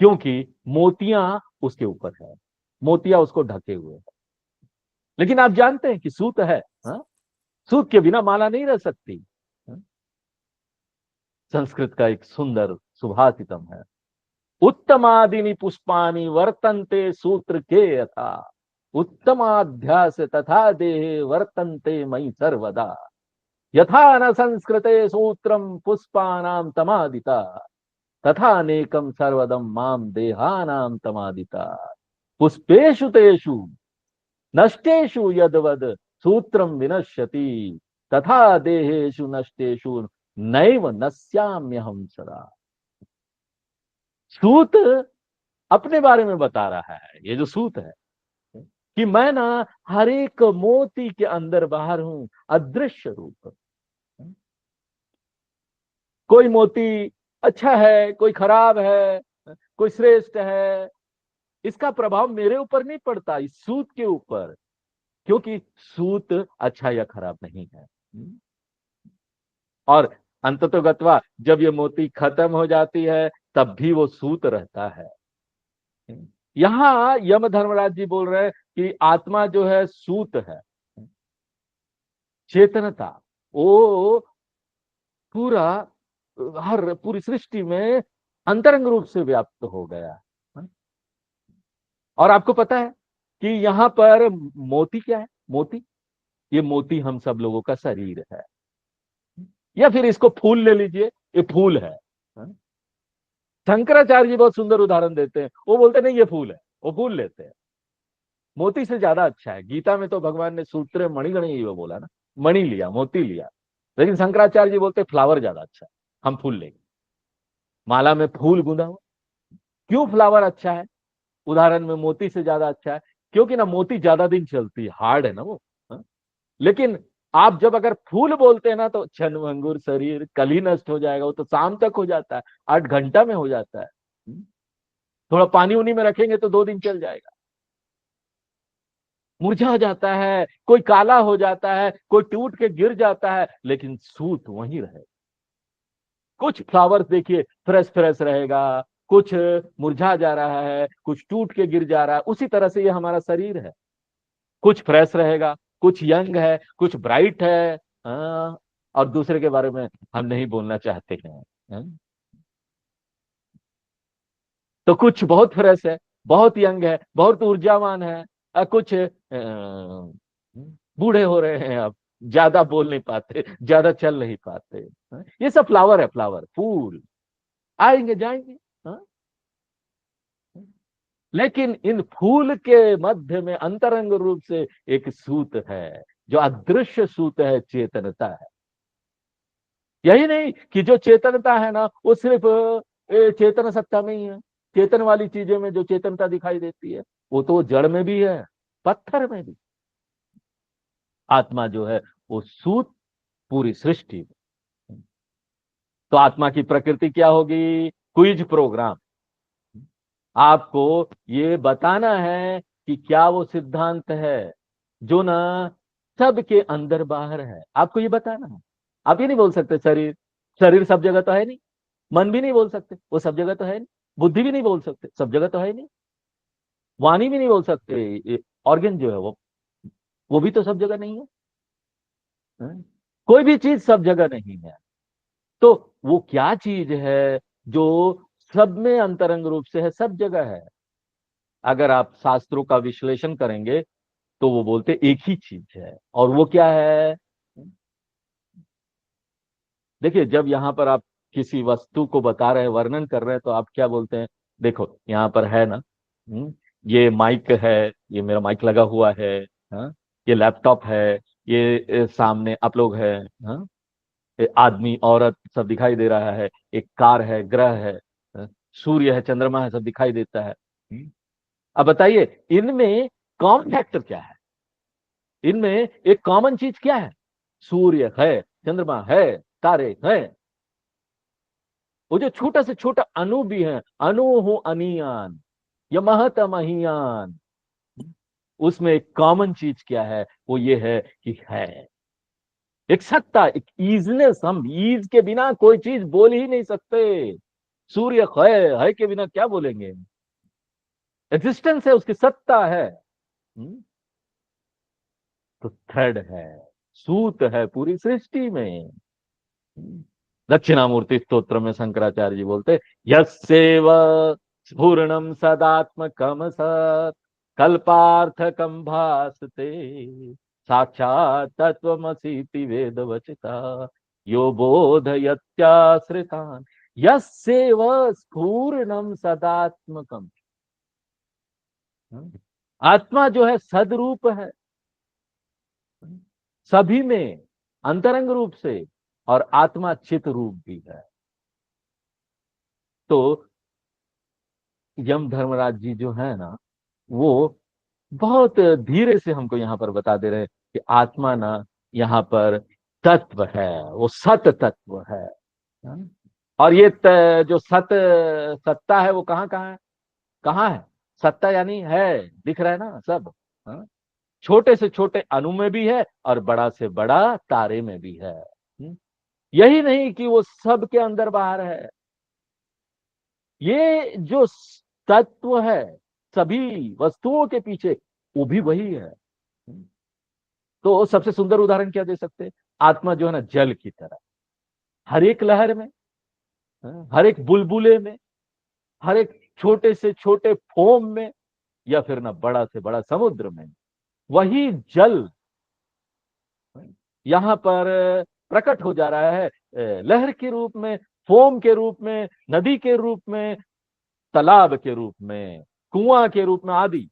क्योंकि मोतियां उसके ऊपर है, मोतियां उसको ढके हुए हैं। लेकिन आप जानते हैं कि सूत है, हा? सूत के बिना माला नहीं रह सकती। संस्कृत का एक सुंदर सुभाषितम है, उत्तमादीनि पुष्पानि वर्तन्ते सूत्र के यथा, उत्तमाध्यास तथा देहे वर्तन्ते मयि सर्वदा, यथा न संस्कृते सूत्रम पुष्पानां तमादिता, तथा अनेकम सर्वदम माम देहानां तमादिता, पुष्पेषु तेषु नष्टेषु यद्वद सूत्रम विनश्यति, तथा देहेषु नष्टेषु नैव नश्याम्यहं सदा। सूत अपने बारे में बता रहा है, ये जो सूत है, कि मैं ना हर एक मोती के अंदर बाहर हूं, अदृश्य रूप। कोई मोती अच्छा है, कोई खराब है, कोई श्रेष्ठ है, इसका प्रभाव मेरे ऊपर नहीं पड़ता, इस सूत के ऊपर, क्योंकि सूत अच्छा या खराब नहीं है। और अंततोगत्वा जब ये मोती खत्म हो जाती है तब भी वो सूत रहता है। यहां यम धर्मराज जी बोल रहे हैं कि आत्मा जो है सूत है, चेतनता वो पूरा हर पूरी सृष्टि में अंतरंग रूप से व्याप्त हो गया। और आपको पता है कि यहां पर मोती क्या है? मोती, ये मोती हम सब लोगों का शरीर है, या फिर इसको फूल ले लीजिए, ये फूल है। शंकराचार्य जी बहुत सुंदर उदाहरण देते हैं, वो बोलते नहीं ये फूल है, वो फूल लेते हैं, मोती से ज्यादा अच्छा है। गीता में तो भगवान ने सूत्र मणिगणे ही वो बोला ना, मणि लिया, मोती लिया, लेकिन शंकराचार्य जी बोलते फ्लावर ज्यादा अच्छा है, हम फूल लेंगे। माला में फूल गूंदा हुआ, क्यों फ्लावर अच्छा है उदाहरण में मोती से ज्यादा अच्छा है? क्योंकि ना मोती ज्यादा दिन चलती है, हार्ड है ना वो। लेकिन आप जब अगर फूल बोलते हैं ना तो क्षणभंगुर शरीर, कल ही नष्ट हो जाएगा, वो तो शाम तक हो जाता है, 8 घंटा में हो जाता है। थोड़ा पानी उनी में रखेंगे तो 2 दिन चल जाएगा, मुरझा जाता है, कोई काला हो जाता है, कोई टूट के गिर जाता है, लेकिन सूत वहीं रहे। कुछ फ्लावर्स देखिए फ्रेश फ्रेश रहेगा, कुछ मुरझा जा रहा है, कुछ टूट के गिर जा रहा है, उसी तरह से ये हमारा शरीर है, कुछ फ्रेश रहेगा, कुछ यंग है, कुछ ब्राइट है, और दूसरे के बारे में हम नहीं बोलना चाहते हैं। तो कुछ बहुत फ्रेश है, बहुत यंग है, बहुत ऊर्जावान है, कुछ बूढ़े हो रहे हैं, अब ज्यादा बोल नहीं पाते, ज्यादा चल नहीं पाते। ये सब फ्लावर है, फ्लावर, फूल आएंगे जाएंगे। लेकिन इन फूल के मध्य में अंतरंग रूप से एक सूत है, जो अदृश्य सूत है, चेतनता है। यही नहीं कि जो चेतनता है ना वो सिर्फ चेतन सत्ता में ही है, चेतन वाली चीजें में जो चेतनता दिखाई देती है वो तो जड़ में भी है, पत्थर में भी। आत्मा जो है वो सूत पूरी सृष्टि में। तो आत्मा की प्रकृति क्या होगी? क्विज प्रोग्राम, आपको ये बताना है कि क्या वो सिद्धांत है जो ना सबके अंदर बाहर है, आपको ये बताना है। आप ये नहीं बोल सकते शरीर, शरीर सब जगह तो है नहीं, मन भी नहीं बोल सकते वो सब जगह तो है नहीं, बुद्धि भी नहीं बोल सकते सब जगह तो है नहीं, वाणी भी नहीं बोल सकते, ऑर्गन जो है वो भी तो सब जगह नहीं है, हैं? कोई भी चीज सब जगह नहीं है। तो वो क्या चीज है जो सब में अंतरंग रूप से है, सब जगह है? अगर आप शास्त्रों का विश्लेषण करेंगे तो वो बोलते एक ही चीज है, और वो क्या है? देखिए, जब यहाँ पर आप किसी वस्तु को बता रहे हैं, वर्णन कर रहे हैं, तो आप क्या बोलते हैं? देखो यहाँ पर है ना, ये माइक है, ये मेरा माइक लगा हुआ है, हाँ? ये लैपटॉप है, ये सामने आप लोग हैं, हाँ? ये आदमी औरत सब दिखाई दे रहा है, एक कार है, ग्रह है, हाँ? सूर्य है, चंद्रमा है, सब दिखाई देता है। अब बताइए इनमें कॉमन फैक्टर क्या है? इनमें एक कॉमन चीज क्या है? सूर्य है, चंद्रमा है, तारे हैं, वो जो छोटा से छोटा अणु भी है, अणु हो अनियान या महत महियान, उसमें एक कॉमन चीज क्या है? वो ये है कि है एक सत्ता, एक ईजनेस। हम ईज के बिना कोई चीज बोल ही नहीं सकते। सूर्य है के बिना क्या बोलेंगे? एग्जिस्टेंस है, उसकी सत्ता है। तो थ्रेड है, सूत है पूरी सृष्टि में। दक्षिणामूर्ति स्तोत्र में शंकराचार्य जी बोलते यस्सेव स्फुरणम सदात्मकम सत् कल्पार्थकम भासते साक्षात् तत्वमसीति वेदवचिता यो बोधयत्याश्रितान् यस्यैव स्फुरणम सदात्मकम। आत्मा जो है सदरूप है सभी में, अंतरंग रूप से, और आत्मा चित रूप भी है। तो यम धर्मराज जी जो है ना, वो बहुत धीरे से हमको यहाँ पर बता दे रहे हैं कि आत्मा ना यहाँ पर तत्व है, वो सत तत्व है। और ये जो सत्ता है वो कहाँ कहाँ है, कहाँ है सत्ता, यानी है, दिख रहा है ना सब। हाँ? छोटे से छोटे अणु में भी है और बड़ा से बड़ा तारे में भी है। यही नहीं कि वो सबके अंदर बाहर है, ये जो तत्व है सभी वस्तुओं के पीछे, वो भी वही है। तो सबसे सुंदर उदाहरण क्या दे सकते हैं, आत्मा जो है ना जल की तरह, हर एक लहर में, हर एक बुलबुले में, हर एक छोटे से छोटे फोम में, या फिर ना बड़ा से बड़ा समुद्र में, वही जल यहां पर प्रकट हो जा रहा है लहर के रूप में, फोम के रूप में, नदी के रूप में, तालाब के रूप में, कुआं के रूप में आदि।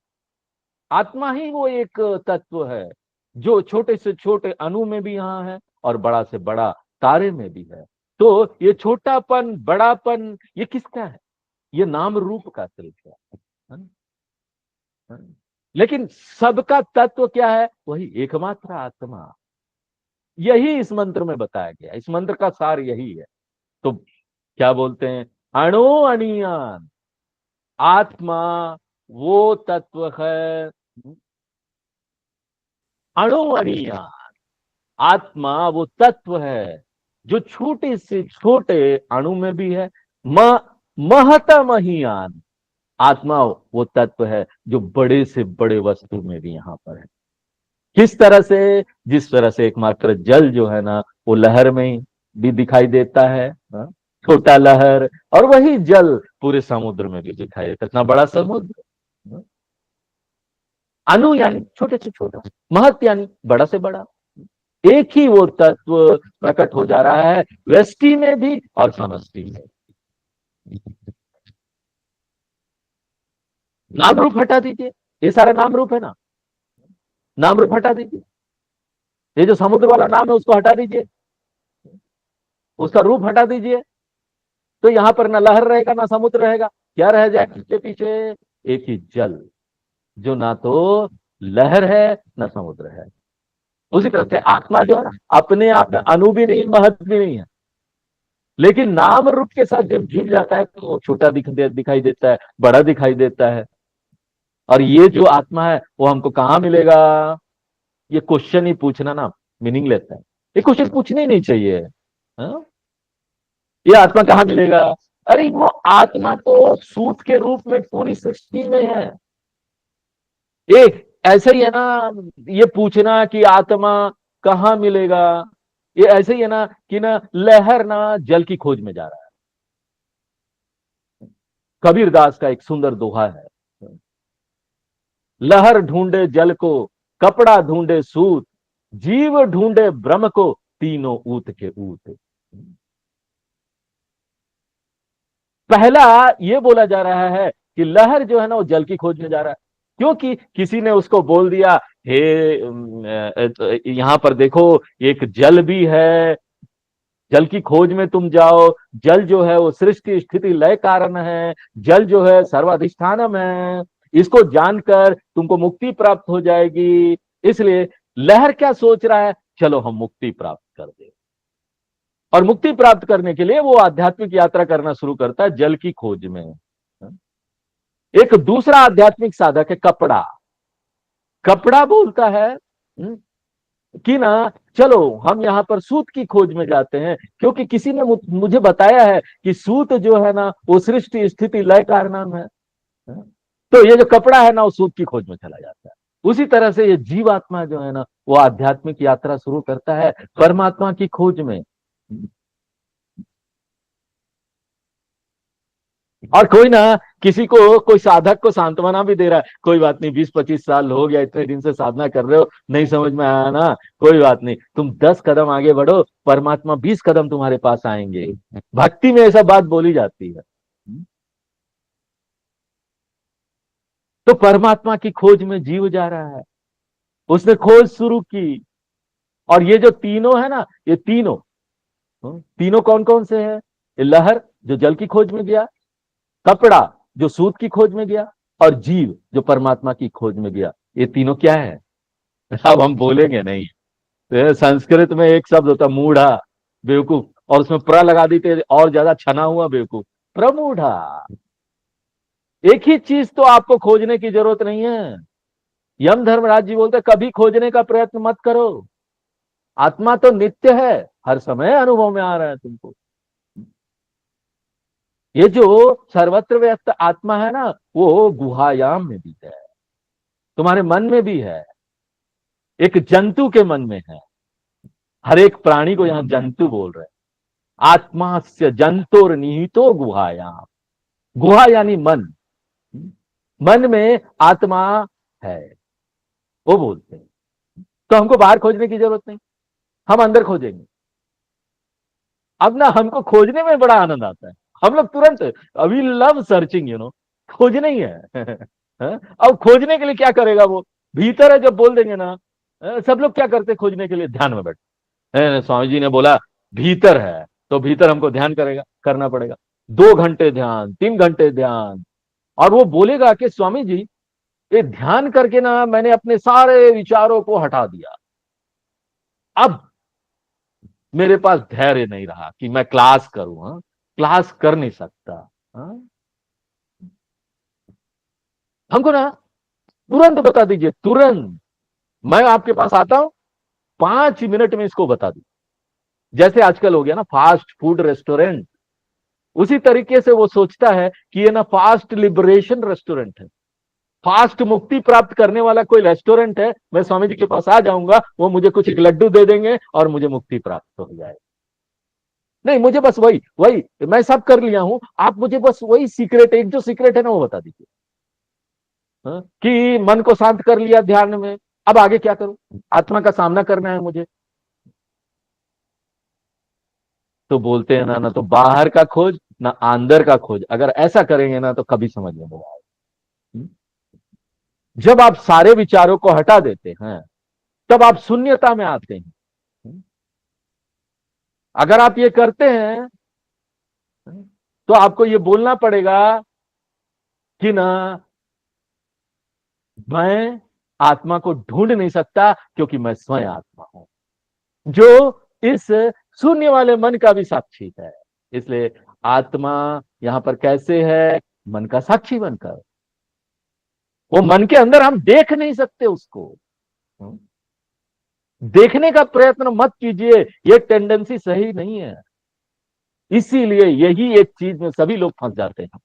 आत्मा ही वो एक तत्व है जो छोटे से छोटे अणु में भी यहाँ है और बड़ा से बड़ा तारे में भी है। तो ये छोटापन बड़ापन ये किसका है, ये नाम रूप का सिलसिला है। लेकिन सबका तत्व क्या है, वही एकमात्र आत्मा। यही इस मंत्र में बताया गया, इस मंत्र का सार यही है। तो क्या बोलते हैं, अणु अणियान, आत्मा वो तत्व है, अणु अणियान, आत्मा वो तत्व है जो छोटे से छोटे अणु में भी है, महतमहियान, आत्मा वो तत्व है जो बड़े से बड़े वस्तु में भी यहां पर है। किस तरह से, जिस तरह से एकमात्र जल जो है ना वो लहर में ही भी दिखाई देता है, छोटा लहर, और वही जल पूरे समुद्र में भी दिखाई देता है, इतना बड़ा समुद्र। अणु यानी छोटे से छोटा, महत यानी बड़ा से बड़ा, एक ही वो तत्व प्रकट हो जा रहा है व्यष्टि में भी और समष्टि में। नाम रूप हटा दीजिए, ये सारा नाम रूप है ना, नाम रूप हटा दीजिए, ये जो समुद्र वाला नाम है उसको हटा दीजिए, उसका रूप हटा दीजिए, तो यहां पर ना लहर रहेगा ना समुद्र रहेगा, क्या रह जाएगा इसके पीछे, एक ही जल जो ना तो लहर है ना समुद्र है। उसी तरह से आत्मा जो है ना अपने आप में अणु भी नहीं, महत्व भी नहीं है, लेकिन नाम रूप के साथ जब जुड़ जाता है तो छोटा दिखाई देता है, बड़ा दिखाई देता है। और ये जो आत्मा है वो हमको कहाँ मिलेगा, ये क्वेश्चन ही पूछना ना मीनिंग लेता है, ये क्वेश्चन पूछने ही नहीं चाहिए। हाँ? ये आत्मा कहाँ मिलेगा, अरे वो आत्मा तो सूत के रूप में पूरी सृष्टि में है। एक ऐसे ही है ना, ये पूछना कि आत्मा कहाँ मिलेगा, ये ऐसे ही है ना कि ना लहर ना जल की खोज में जा रहा है। कबीरदास का एक सुंदर दोहा है, लहर ढूंढे जल को, कपड़ा ढूंढे सूत, जीव ढूंढे ब्रह्म को, तीनों ऊत के ऊत। पहला ये बोला जा रहा है कि लहर जो है ना वो जल की खोज में जा रहा है, क्योंकि किसी ने उसको बोल दिया, हे यहां पर देखो एक जल भी है, जल की खोज में तुम जाओ, जल जो है वो सृष्टि स्थिति लय कारण है, जल जो है सर्वाधिष्ठानम है, इसको जानकर तुमको मुक्ति प्राप्त हो जाएगी। इसलिए लहर क्या सोच रहा है, चलो हम मुक्ति प्राप्त कर दे, और मुक्ति प्राप्त करने के लिए वो आध्यात्मिक यात्रा करना शुरू करता है जल की खोज में। एक दूसरा आध्यात्मिक साधक है कपड़ा, कपड़ा बोलता है कि ना चलो हम यहां पर सूत की खोज में जाते हैं, क्योंकि किसी ने मुझे बताया है कि सूत जो है ना वो सृष्टि स्थिति लय कारण है। तो ये जो कपड़ा है ना वो सूत की खोज में चला जाता है। उसी तरह से ये जीवात्मा जो है ना वो आध्यात्मिक यात्रा शुरू करता है परमात्मा की खोज में। और कोई ना किसी को, कोई साधक को सांत्वना भी दे रहा है, कोई बात नहीं, 20-25 साल हो गया, इतने दिन से साधना कर रहे हो, नहीं समझ में आया ना, कोई बात नहीं, तुम 10 कदम आगे बढ़ो, परमात्मा 20 कदम तुम्हारे पास आएंगे। भक्ति में ऐसा बात बोली जाती है। तो परमात्मा की खोज में जीव जा रहा है, उसने खोज शुरू की। और ये जो तीनों है ना, ये तीनों, तीनों कौन कौन से हैं? ये लहर जो जल की खोज में गया, कपड़ा जो सूत की खोज में गया, और जीव जो परमात्मा की खोज में गया। ये तीनों क्या है? अब हम बोलेंगे नहीं। तो संस्कृत में एक शब्द होता मूढ़ा, बेवकूफ, और उसमें प्र लगा देते और ज्यादा छना हुआ बेवकूफ, प्रमूढ़ा। एक ही चीज तो आपको खोजने की जरूरत नहीं है। यम धर्मराज जी बोलते कभी खोजने का प्रयत्न मत करो, आत्मा तो नित्य है, हर समय अनुभव में आ रहा है तुमको। ये जो सर्वत्र व्यक्त आत्मा है ना, वो गुहायाम में भी है, तुम्हारे मन में भी है, एक जंतु के मन में है। हर एक प्राणी को यहां जंतु बोल रहे हैं। आत्मा से जंतुर निहितो गुहायाम, गुहा यानी मन, मन में आत्मा है, वो बोलते हैं। तो हमको बाहर खोजने की जरूरत नहीं, हम अंदर खोजेंगे। अब ना हमको खोजने में बड़ा आनंद आता है, हम लोग तुरंत, अभी लव सर्चिंग, खोजना ही है। अब खोजने के लिए क्या करेगा वो? भीतर है जब बोल देंगे ना, सब लोग क्या करते खोजने के लिए? ध्यान में बैठ, स्वामी जी ने बोला भीतर है, तो भीतर हमको ध्यान करेगा, करना पड़ेगा, 2 घंटे ध्यान, 3 घंटे ध्यान। और वो बोलेगा कि स्वामी जी, ये ध्यान करके ना मैंने अपने सारे विचारों को हटा दिया, अब मेरे पास धैर्य नहीं रहा कि मैं क्लास करूं। क्लास कर नहीं सकता। हाँ? हमको ना तुरंत बता दीजिए, तुरंत। मैं आपके पास आता हूं, 5 मिनट में इसको बता दीजिए। जैसे आजकल हो गया ना फास्ट फूड रेस्टोरेंट, उसी तरीके से वो सोचता है कि ये ना फास्ट लिबरेशन रेस्टोरेंट है, फास्ट मुक्ति प्राप्त करने वाला कोई रेस्टोरेंट है। मैं स्वामी जी के पास आ जाऊंगा, वो मुझे कुछ एक लड्डू दे देंगे और मुझे मुक्ति प्राप्त हो जाए। नहीं, मुझे बस वही वही, मैं सब कर लिया हूं, आप मुझे बस वही सीक्रेट, एक जो सीक्रेट है ना वो बता दीजिए। कि मन को शांत कर लिया ध्यान में, अब आगे क्या करूं? आत्मा का सामना करना है मुझे। तो बोलते हैं ना तो बाहर का खोज, ना अंदर का खोज। अगर ऐसा करेंगे ना तो कभी समझ में नहीं आएगा। जब आप सारे विचारों को हटा देते हैं, तब आप शून्यता में आते हैं। अगर आप ये करते हैं तो आपको ये बोलना पड़ेगा कि ना, मैं आत्मा को ढूंढ नहीं सकता क्योंकि मैं स्वयं आत्मा हूं, जो इस शून्य वाले मन का भी साक्षी है। इसलिए आत्मा यहां पर कैसे है? मन का साक्षी बनकर। वो मन के अंदर हम देख नहीं सकते उसको। देखने का प्रयत्न मत कीजिए, ये टेंडेंसी सही नहीं है। इसीलिए यही एक चीज में सभी लोग फंस जाते हैं,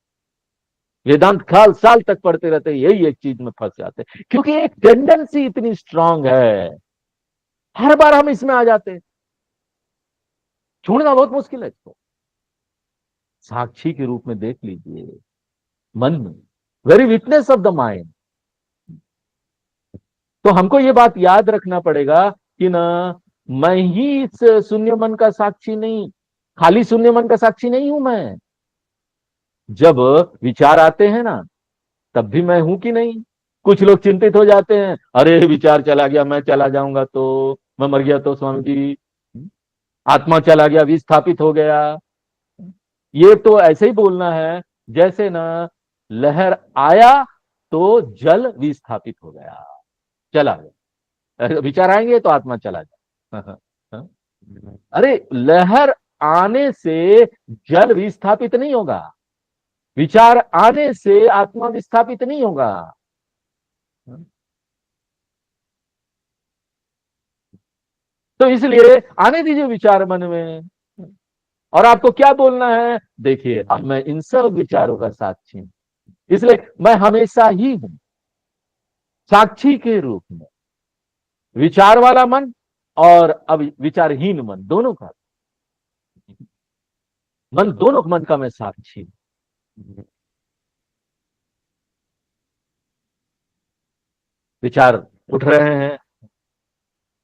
वेदांत साल साल तक पढ़ते रहते हैं, यही एक चीज में फंस जाते हैं, क्योंकि एक टेंडेंसी इतनी स्ट्रांग है, हर बार हम इसमें आ जाते हैं। छोड़ना बहुत मुश्किल है इसको। साक्षी के रूप में देख लीजिए मन में, very witness of the mind. तो हमको ये बात याद रखना पड़ेगा कि ना, मैं ही इस शून्य मन का साक्षी नहीं, खाली शून्य मन का साक्षी नहीं हूं मैं। जब विचार आते हैं ना, तब भी मैं हूं कि नहीं? कुछ लोग चिंतित हो जाते हैं, अरे विचार चला गया, मैं चला जाऊंगा तो, मैं मर गया तो स्वामी जी, आत्मा चला गया, विस्थापित हो गया। ये तो ऐसे ही बोलना है जैसे ना लहर आया तो जल विस्थापित हो गया, चला गया। विचार आएंगे तो आत्मा चला जाए। अरे लहर आने से जल विस्थापित नहीं होगा, विचार आने से आत्मा विस्थापित नहीं होगा। तो इसलिए आने दीजिए विचार मन में। और आपको क्या बोलना है? देखिए, अब मैं इन सब विचारों का साक्षी हूं, इसलिए मैं हमेशा ही हूं साक्षी के रूप में। विचार वाला मन और अब विचारहीन मन, दोनों का मन, दोनों मन का मैं साक्षी हूं। विचार उठ रहे हैं,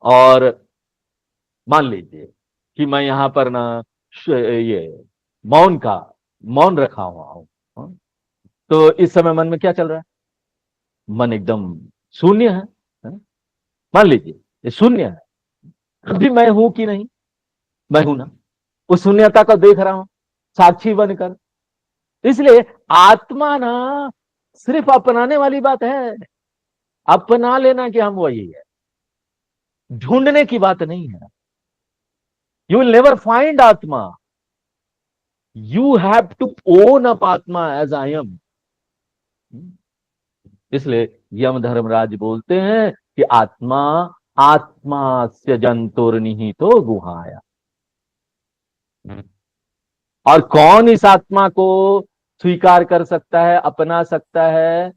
और मान लीजिए कि मैं यहां पर ना ये मौन का मौन रखा हुआ हूं, हाँ? तो इस समय मन में क्या चल रहा है? मन एकदम शून्य है? मान लीजिए ये शून्य है, अभी मैं हूं कि नहीं? मैं हूं ना, उस शून्यता को देख रहा हूं साक्षी बनकर। इसलिए आत्मा ना सिर्फ अपनाने वाली बात है, अपना लेना कि हम वही है, ढूंढने की बात नहीं है। You will never find atma, you have to own up atma as I am. इसलिए यम धर्मराज बोलते हैं कि आत्मा आत्मा से जंतुर्निहितो गुहाया। और कौन इस आत्मा को स्वीकार कर सकता है, अपना सकता है?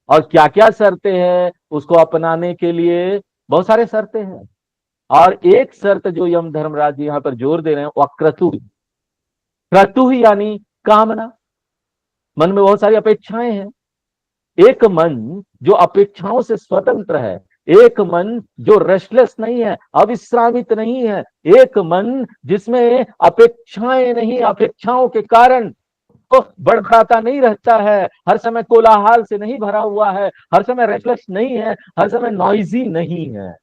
और क्या क्या शर्तें हैं उसको अपनाने के लिए? बहुत सारे शर्तें हैं, और एक शर्त जो यम धर्मराज यहां पर जोर दे रहे हैं, वह क्रतु। क्रतु ही यानी कामना। मन में बहुत सारी अपेक्षाएं हैं। एक मन जो अपेक्षाओं से स्वतंत्र है, एक मन जो रेस्टलेस नहीं है, अविश्रामित नहीं है, एक मन जिसमें अपेक्षाएं नहीं, अपेक्षाओं के कारण तो बड़बड़ाता नहीं रहता है, हर समय कोलाहल से नहीं भरा हुआ है, हर समय रेस्टलेस नहीं है, हर समय नॉइजी नहीं है।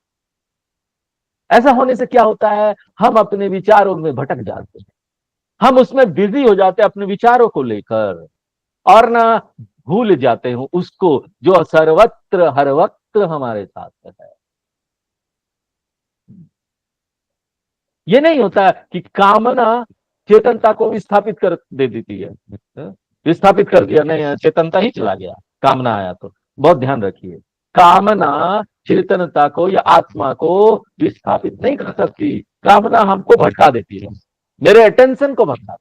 ऐसा होने से क्या होता है? हम अपने विचारों में भटक जाते हैं, हम उसमें बिजी हो जाते हैं अपने विचारों को लेकर, और ना भूल जाते हैं उसको जो सर्वत्र हर वक्त हमारे साथ है। ये नहीं होता कि कामना चेतनता को विस्थापित कर दे देती है, विस्थापित कर दिया, नहीं चेतनता ही चला गया, कामना आया तो। बहुत ध्यान रखिए, कामना चेतनता को या आत्मा को विस्थापित नहीं कर सकती, कामना हमको भटका देती है, मेरे अटेंशन को भटका।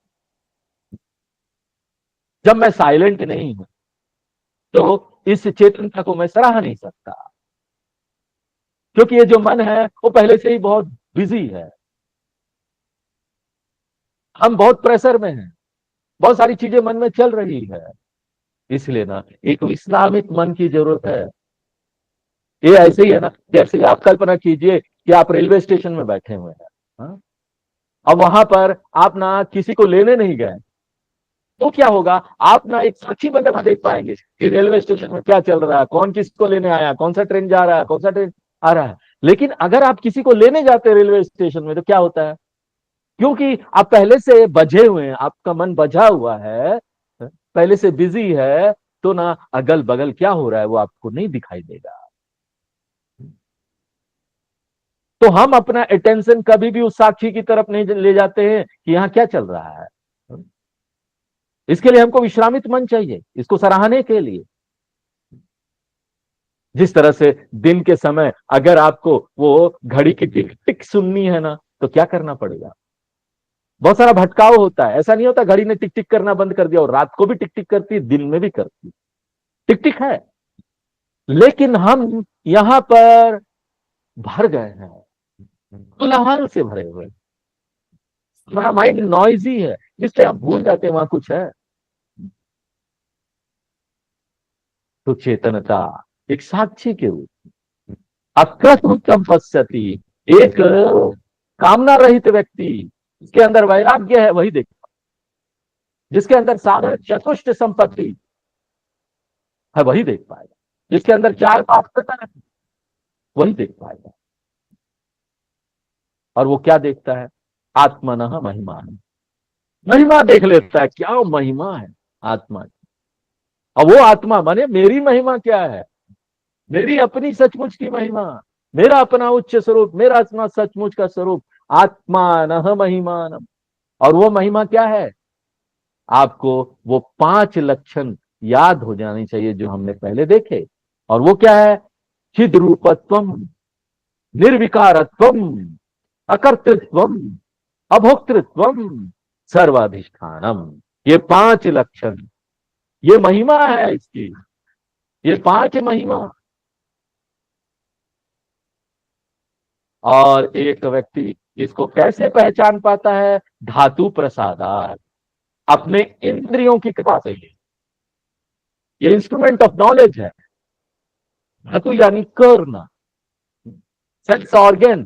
जब मैं साइलेंट नहीं हूं तो इस चेतनता को मैं सराह नहीं सकता, क्योंकि ये जो मन है वो पहले से ही बहुत बिजी है, हम बहुत प्रेशर में हैं, बहुत सारी चीजें मन में चल रही है। इसलिए ना एक विश्रामित मन की जरूरत है। ये ऐसे ही है ना, जैसे आप कल्पना कीजिए कि आप रेलवे स्टेशन में बैठे हुए हैं, हाँ? अब वहां पर आप ना किसी को लेने नहीं गए, तो क्या होगा? आप ना एक साक्षी बनकर देख पाएंगे कि रेलवे स्टेशन में क्या चल रहा है, कौन किसको लेने आया, कौन सा ट्रेन जा रहा है, कौन सा ट्रेन आ रहा है। लेकिन अगर आप किसी को लेने जाते हैं रेलवे स्टेशन में, तो क्या होता है? क्योंकि आप पहले से बझे हुए हैं, आपका मन बझा हुआ है, पहले से बिजी है, तो ना अगल बगल क्या हो रहा है वो आपको नहीं दिखाई देगा। तो हम अपना अटेंशन कभी भी उस साक्षी की तरफ नहीं ले जाते हैं कि यहां क्या चल रहा है। इसके लिए हमको विश्रामित मन चाहिए, इसको सराहने के लिए। जिस तरह से दिन के समय अगर आपको वो घड़ी की टिक टिक सुननी है ना, तो क्या करना पड़ेगा? बहुत सारा भटकाव होता है। ऐसा नहीं होता घड़ी ने टिक टिक करना बंद कर दिया, और रात को भी टिक टिक करती है, दिन में भी करती है, टिक टिक है। लेकिन हम यहां पर भर गए हैं, कोलाहल से भरे हुए, हमारा माइंड नॉइजी है, जिससे आप भूल जाते हैं वहां कुछ है। तो चेतनता एक साक्षी के रूप, अकृतम पश्यति, एक कामना रहित व्यक्ति, जिसके अंदर वैराग्य है वही देख, जिसके अंदर सागर चतुष्ट संपत्ति है वही देख पाएगा, जिसके अंदर चार पात्रता है वही देख पाएगा। और वो क्या देखता है? आत्मनः महिमा, महिमा देख लेता है। क्या महिमा है आत्मा की। और वो आत्मा माने मेरी महिमा क्या है? मेरी अपनी सचमुच की महिमा, मेरा अपना उच्च स्वरूप, मेरा अपना सचमुच का स्वरूप, आत्मानः महिमानम। और वो महिमा क्या है? आपको वो 5 लक्षण याद हो जानी चाहिए जो हमने पहले देखे। और वो क्या है? चिद रूपत्वम, निर्विकारत्वम, अकर्तृत्वम, अभोक्तृत्वम, सर्वाधिष्ठानम। ये 5 लक्षण, ये महिमा है इसकी, ये 5 महिमा। और एक व्यक्ति इसको कैसे पहचान पाता है? धातु प्रसादात, अपने इंद्रियों की कृपा से ये इंस्ट्रूमेंट ऑफ नॉलेज है। धातु यानी करना, सेंस ऑर्गन,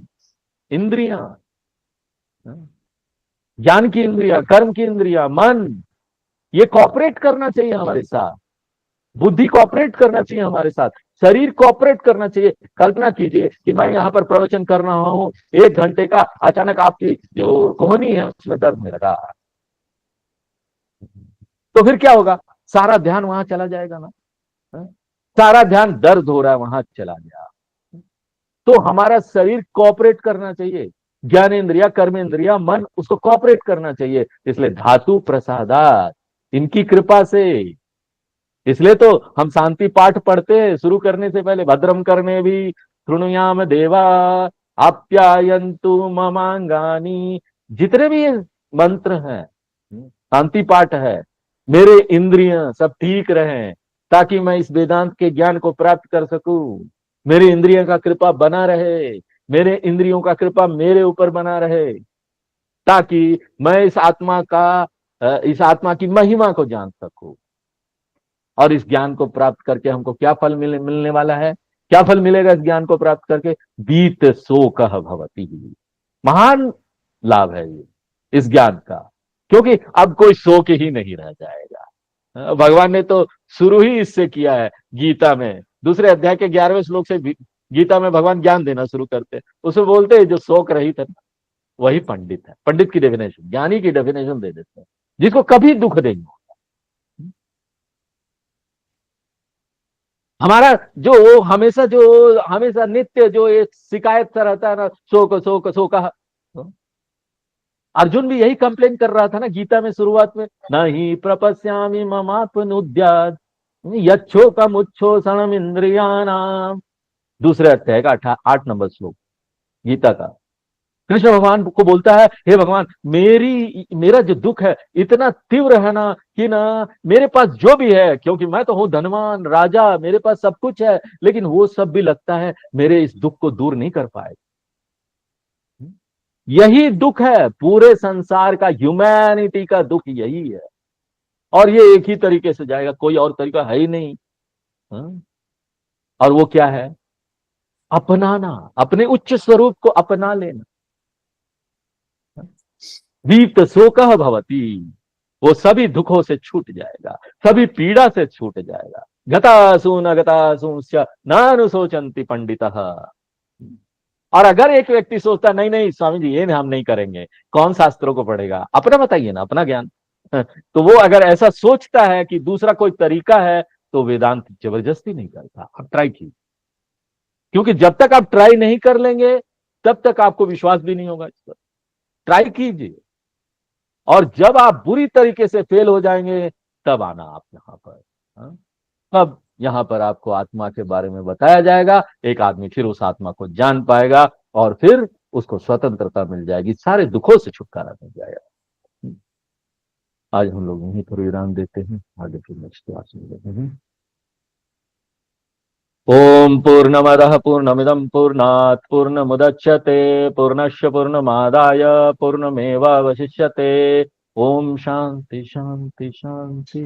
इंद्रियां, ज्ञान की इंद्रिया, कर्म की इंद्रिया, मन, ये कॉपरेट करना चाहिए हमारे साथ। बुद्धि कॉपरेट करना चाहिए हमारे साथ, शरीर कॉपरेट करना चाहिए। कल्पना कीजिए कि मैं यहां पर प्रवचन कर रहा हूं 1 घंटे का, अचानक आपकी जो कोहनी है उसमें दर्द में लगा, तो फिर क्या होगा? सारा ध्यान वहां चला जाएगा ना। सारा ध्यान दर्द हो रहा है वहां चला गया। तो हमारा शरीर कॉपरेट करना चाहिए, ज्ञानेन्द्रिया, कर्मेंद्रिया, मन उसको कॉपरेट करना चाहिए। इसलिए धातु प्रसादात, इनकी कृपा से। इसलिए तो हम शांति पाठ पढ़ते हैं शुरू करने से पहले, भद्रम करने भी शृणुयाम देवा आप्यायन्तु ममांगानी। जितने भी ये मंत्र हैं, शांति पाठ है, मेरे इंद्रियां सब ठीक रहें ताकि मैं इस वेदांत के ज्ञान को प्राप्त कर सकूं। मेरे इंद्रियों का कृपा बना रहे, मेरे इंद्रियों का कृपा मेरे ऊपर बना रहे, ताकि मैं इस आत्मा की महिमा को जान सकूं। और इस ज्ञान को प्राप्त करके हमको क्या फल मिलने वाला है? क्या फल मिलेगा इस ज्ञान को प्राप्त करके? बीत शोक भवती। महान लाभ है ये इस ज्ञान का, क्योंकि अब कोई शोक ही नहीं रह जाएगा। भगवान ने तो शुरू ही इससे किया है। गीता में दूसरे अध्याय के 11वें श्लोक से गीता में भगवान ज्ञान देना शुरू करते, उसमें बोलते हैं जो शोक रहित है वही पंडित है। पंडित की डेफिनेशन, ज्ञानी की डेफिनेशन दे देते हैं, जिसको कभी दुख नहीं हो। हमारा जो हमेशा नित्य जो एक शिकायत सा रहता है ना, शोक शोक शोक। अर्जुन भी यही कंप्लेन कर रहा था ना गीता में शुरुआत में, नहीं प्रपश्यामि ममापनुद्यात् यच्छोकमुच्छोषणम् इंद्रियाणाम। दूसरे अध्याय का 8 नंबर श्लोक गीता का। कृष्ण भगवान को बोलता है, हे भगवान, मेरा जो दुख है इतना तीव्र है ना कि ना मेरे पास जो भी है, क्योंकि मैं तो हूं धनवान राजा, मेरे पास सब कुछ है, लेकिन वो सब भी लगता है मेरे इस दुख को दूर नहीं कर पाए। यही दुख है पूरे संसार का, ह्यूमैनिटी का दुख यही है। और ये एक ही तरीके से जाएगा, कोई और तरीका है ही नहीं। और वो क्या है? अपनाना, अपने उच्च स्वरूप को अपना लेना। दीप्त शोक भवती, वो सभी दुखों से छूट जाएगा, सभी पीड़ा से छूट जाएगा। गतासु न गतासु नानुशोचन्ति पंडितः। और अगर एक व्यक्ति सोचता नहीं नहीं स्वामी जी ये हम नहीं करेंगे, कौन शास्त्रों को पढ़ेगा, अपना बताइए ना, अपना ज्ञान। तो वो अगर ऐसा सोचता है कि दूसरा कोई तरीका है, तो वेदांत जबरदस्ती नहीं करता। आप ट्राई कीजिए, क्योंकि जब तक आप ट्राई नहीं कर लेंगे तब तक आपको विश्वास भी नहीं होगा इस पर। ट्राई कीजिए, और जब आप बुरी तरीके से फेल हो जाएंगे तब आना आप यहां पर। तब यहां पर आपको आत्मा के बारे में बताया जाएगा, एक आदमी फिर उस आत्मा को जान पाएगा और फिर उसको स्वतंत्रता मिल जाएगी, सारे दुखों से छुटकारा मिल जाएगा। आज हम लोग यहीं पर विराम देते हैं, आगे फिर नेक्स्ट क्लास में देते हैं। ओम पूर्णमदः पूर्णमिदं पूर्णात् पूर्णमुदच्यते पूर्णस्य पूर्णमादाय पूर्णमेवावशिष्यते। ओम शांति शांति शांति।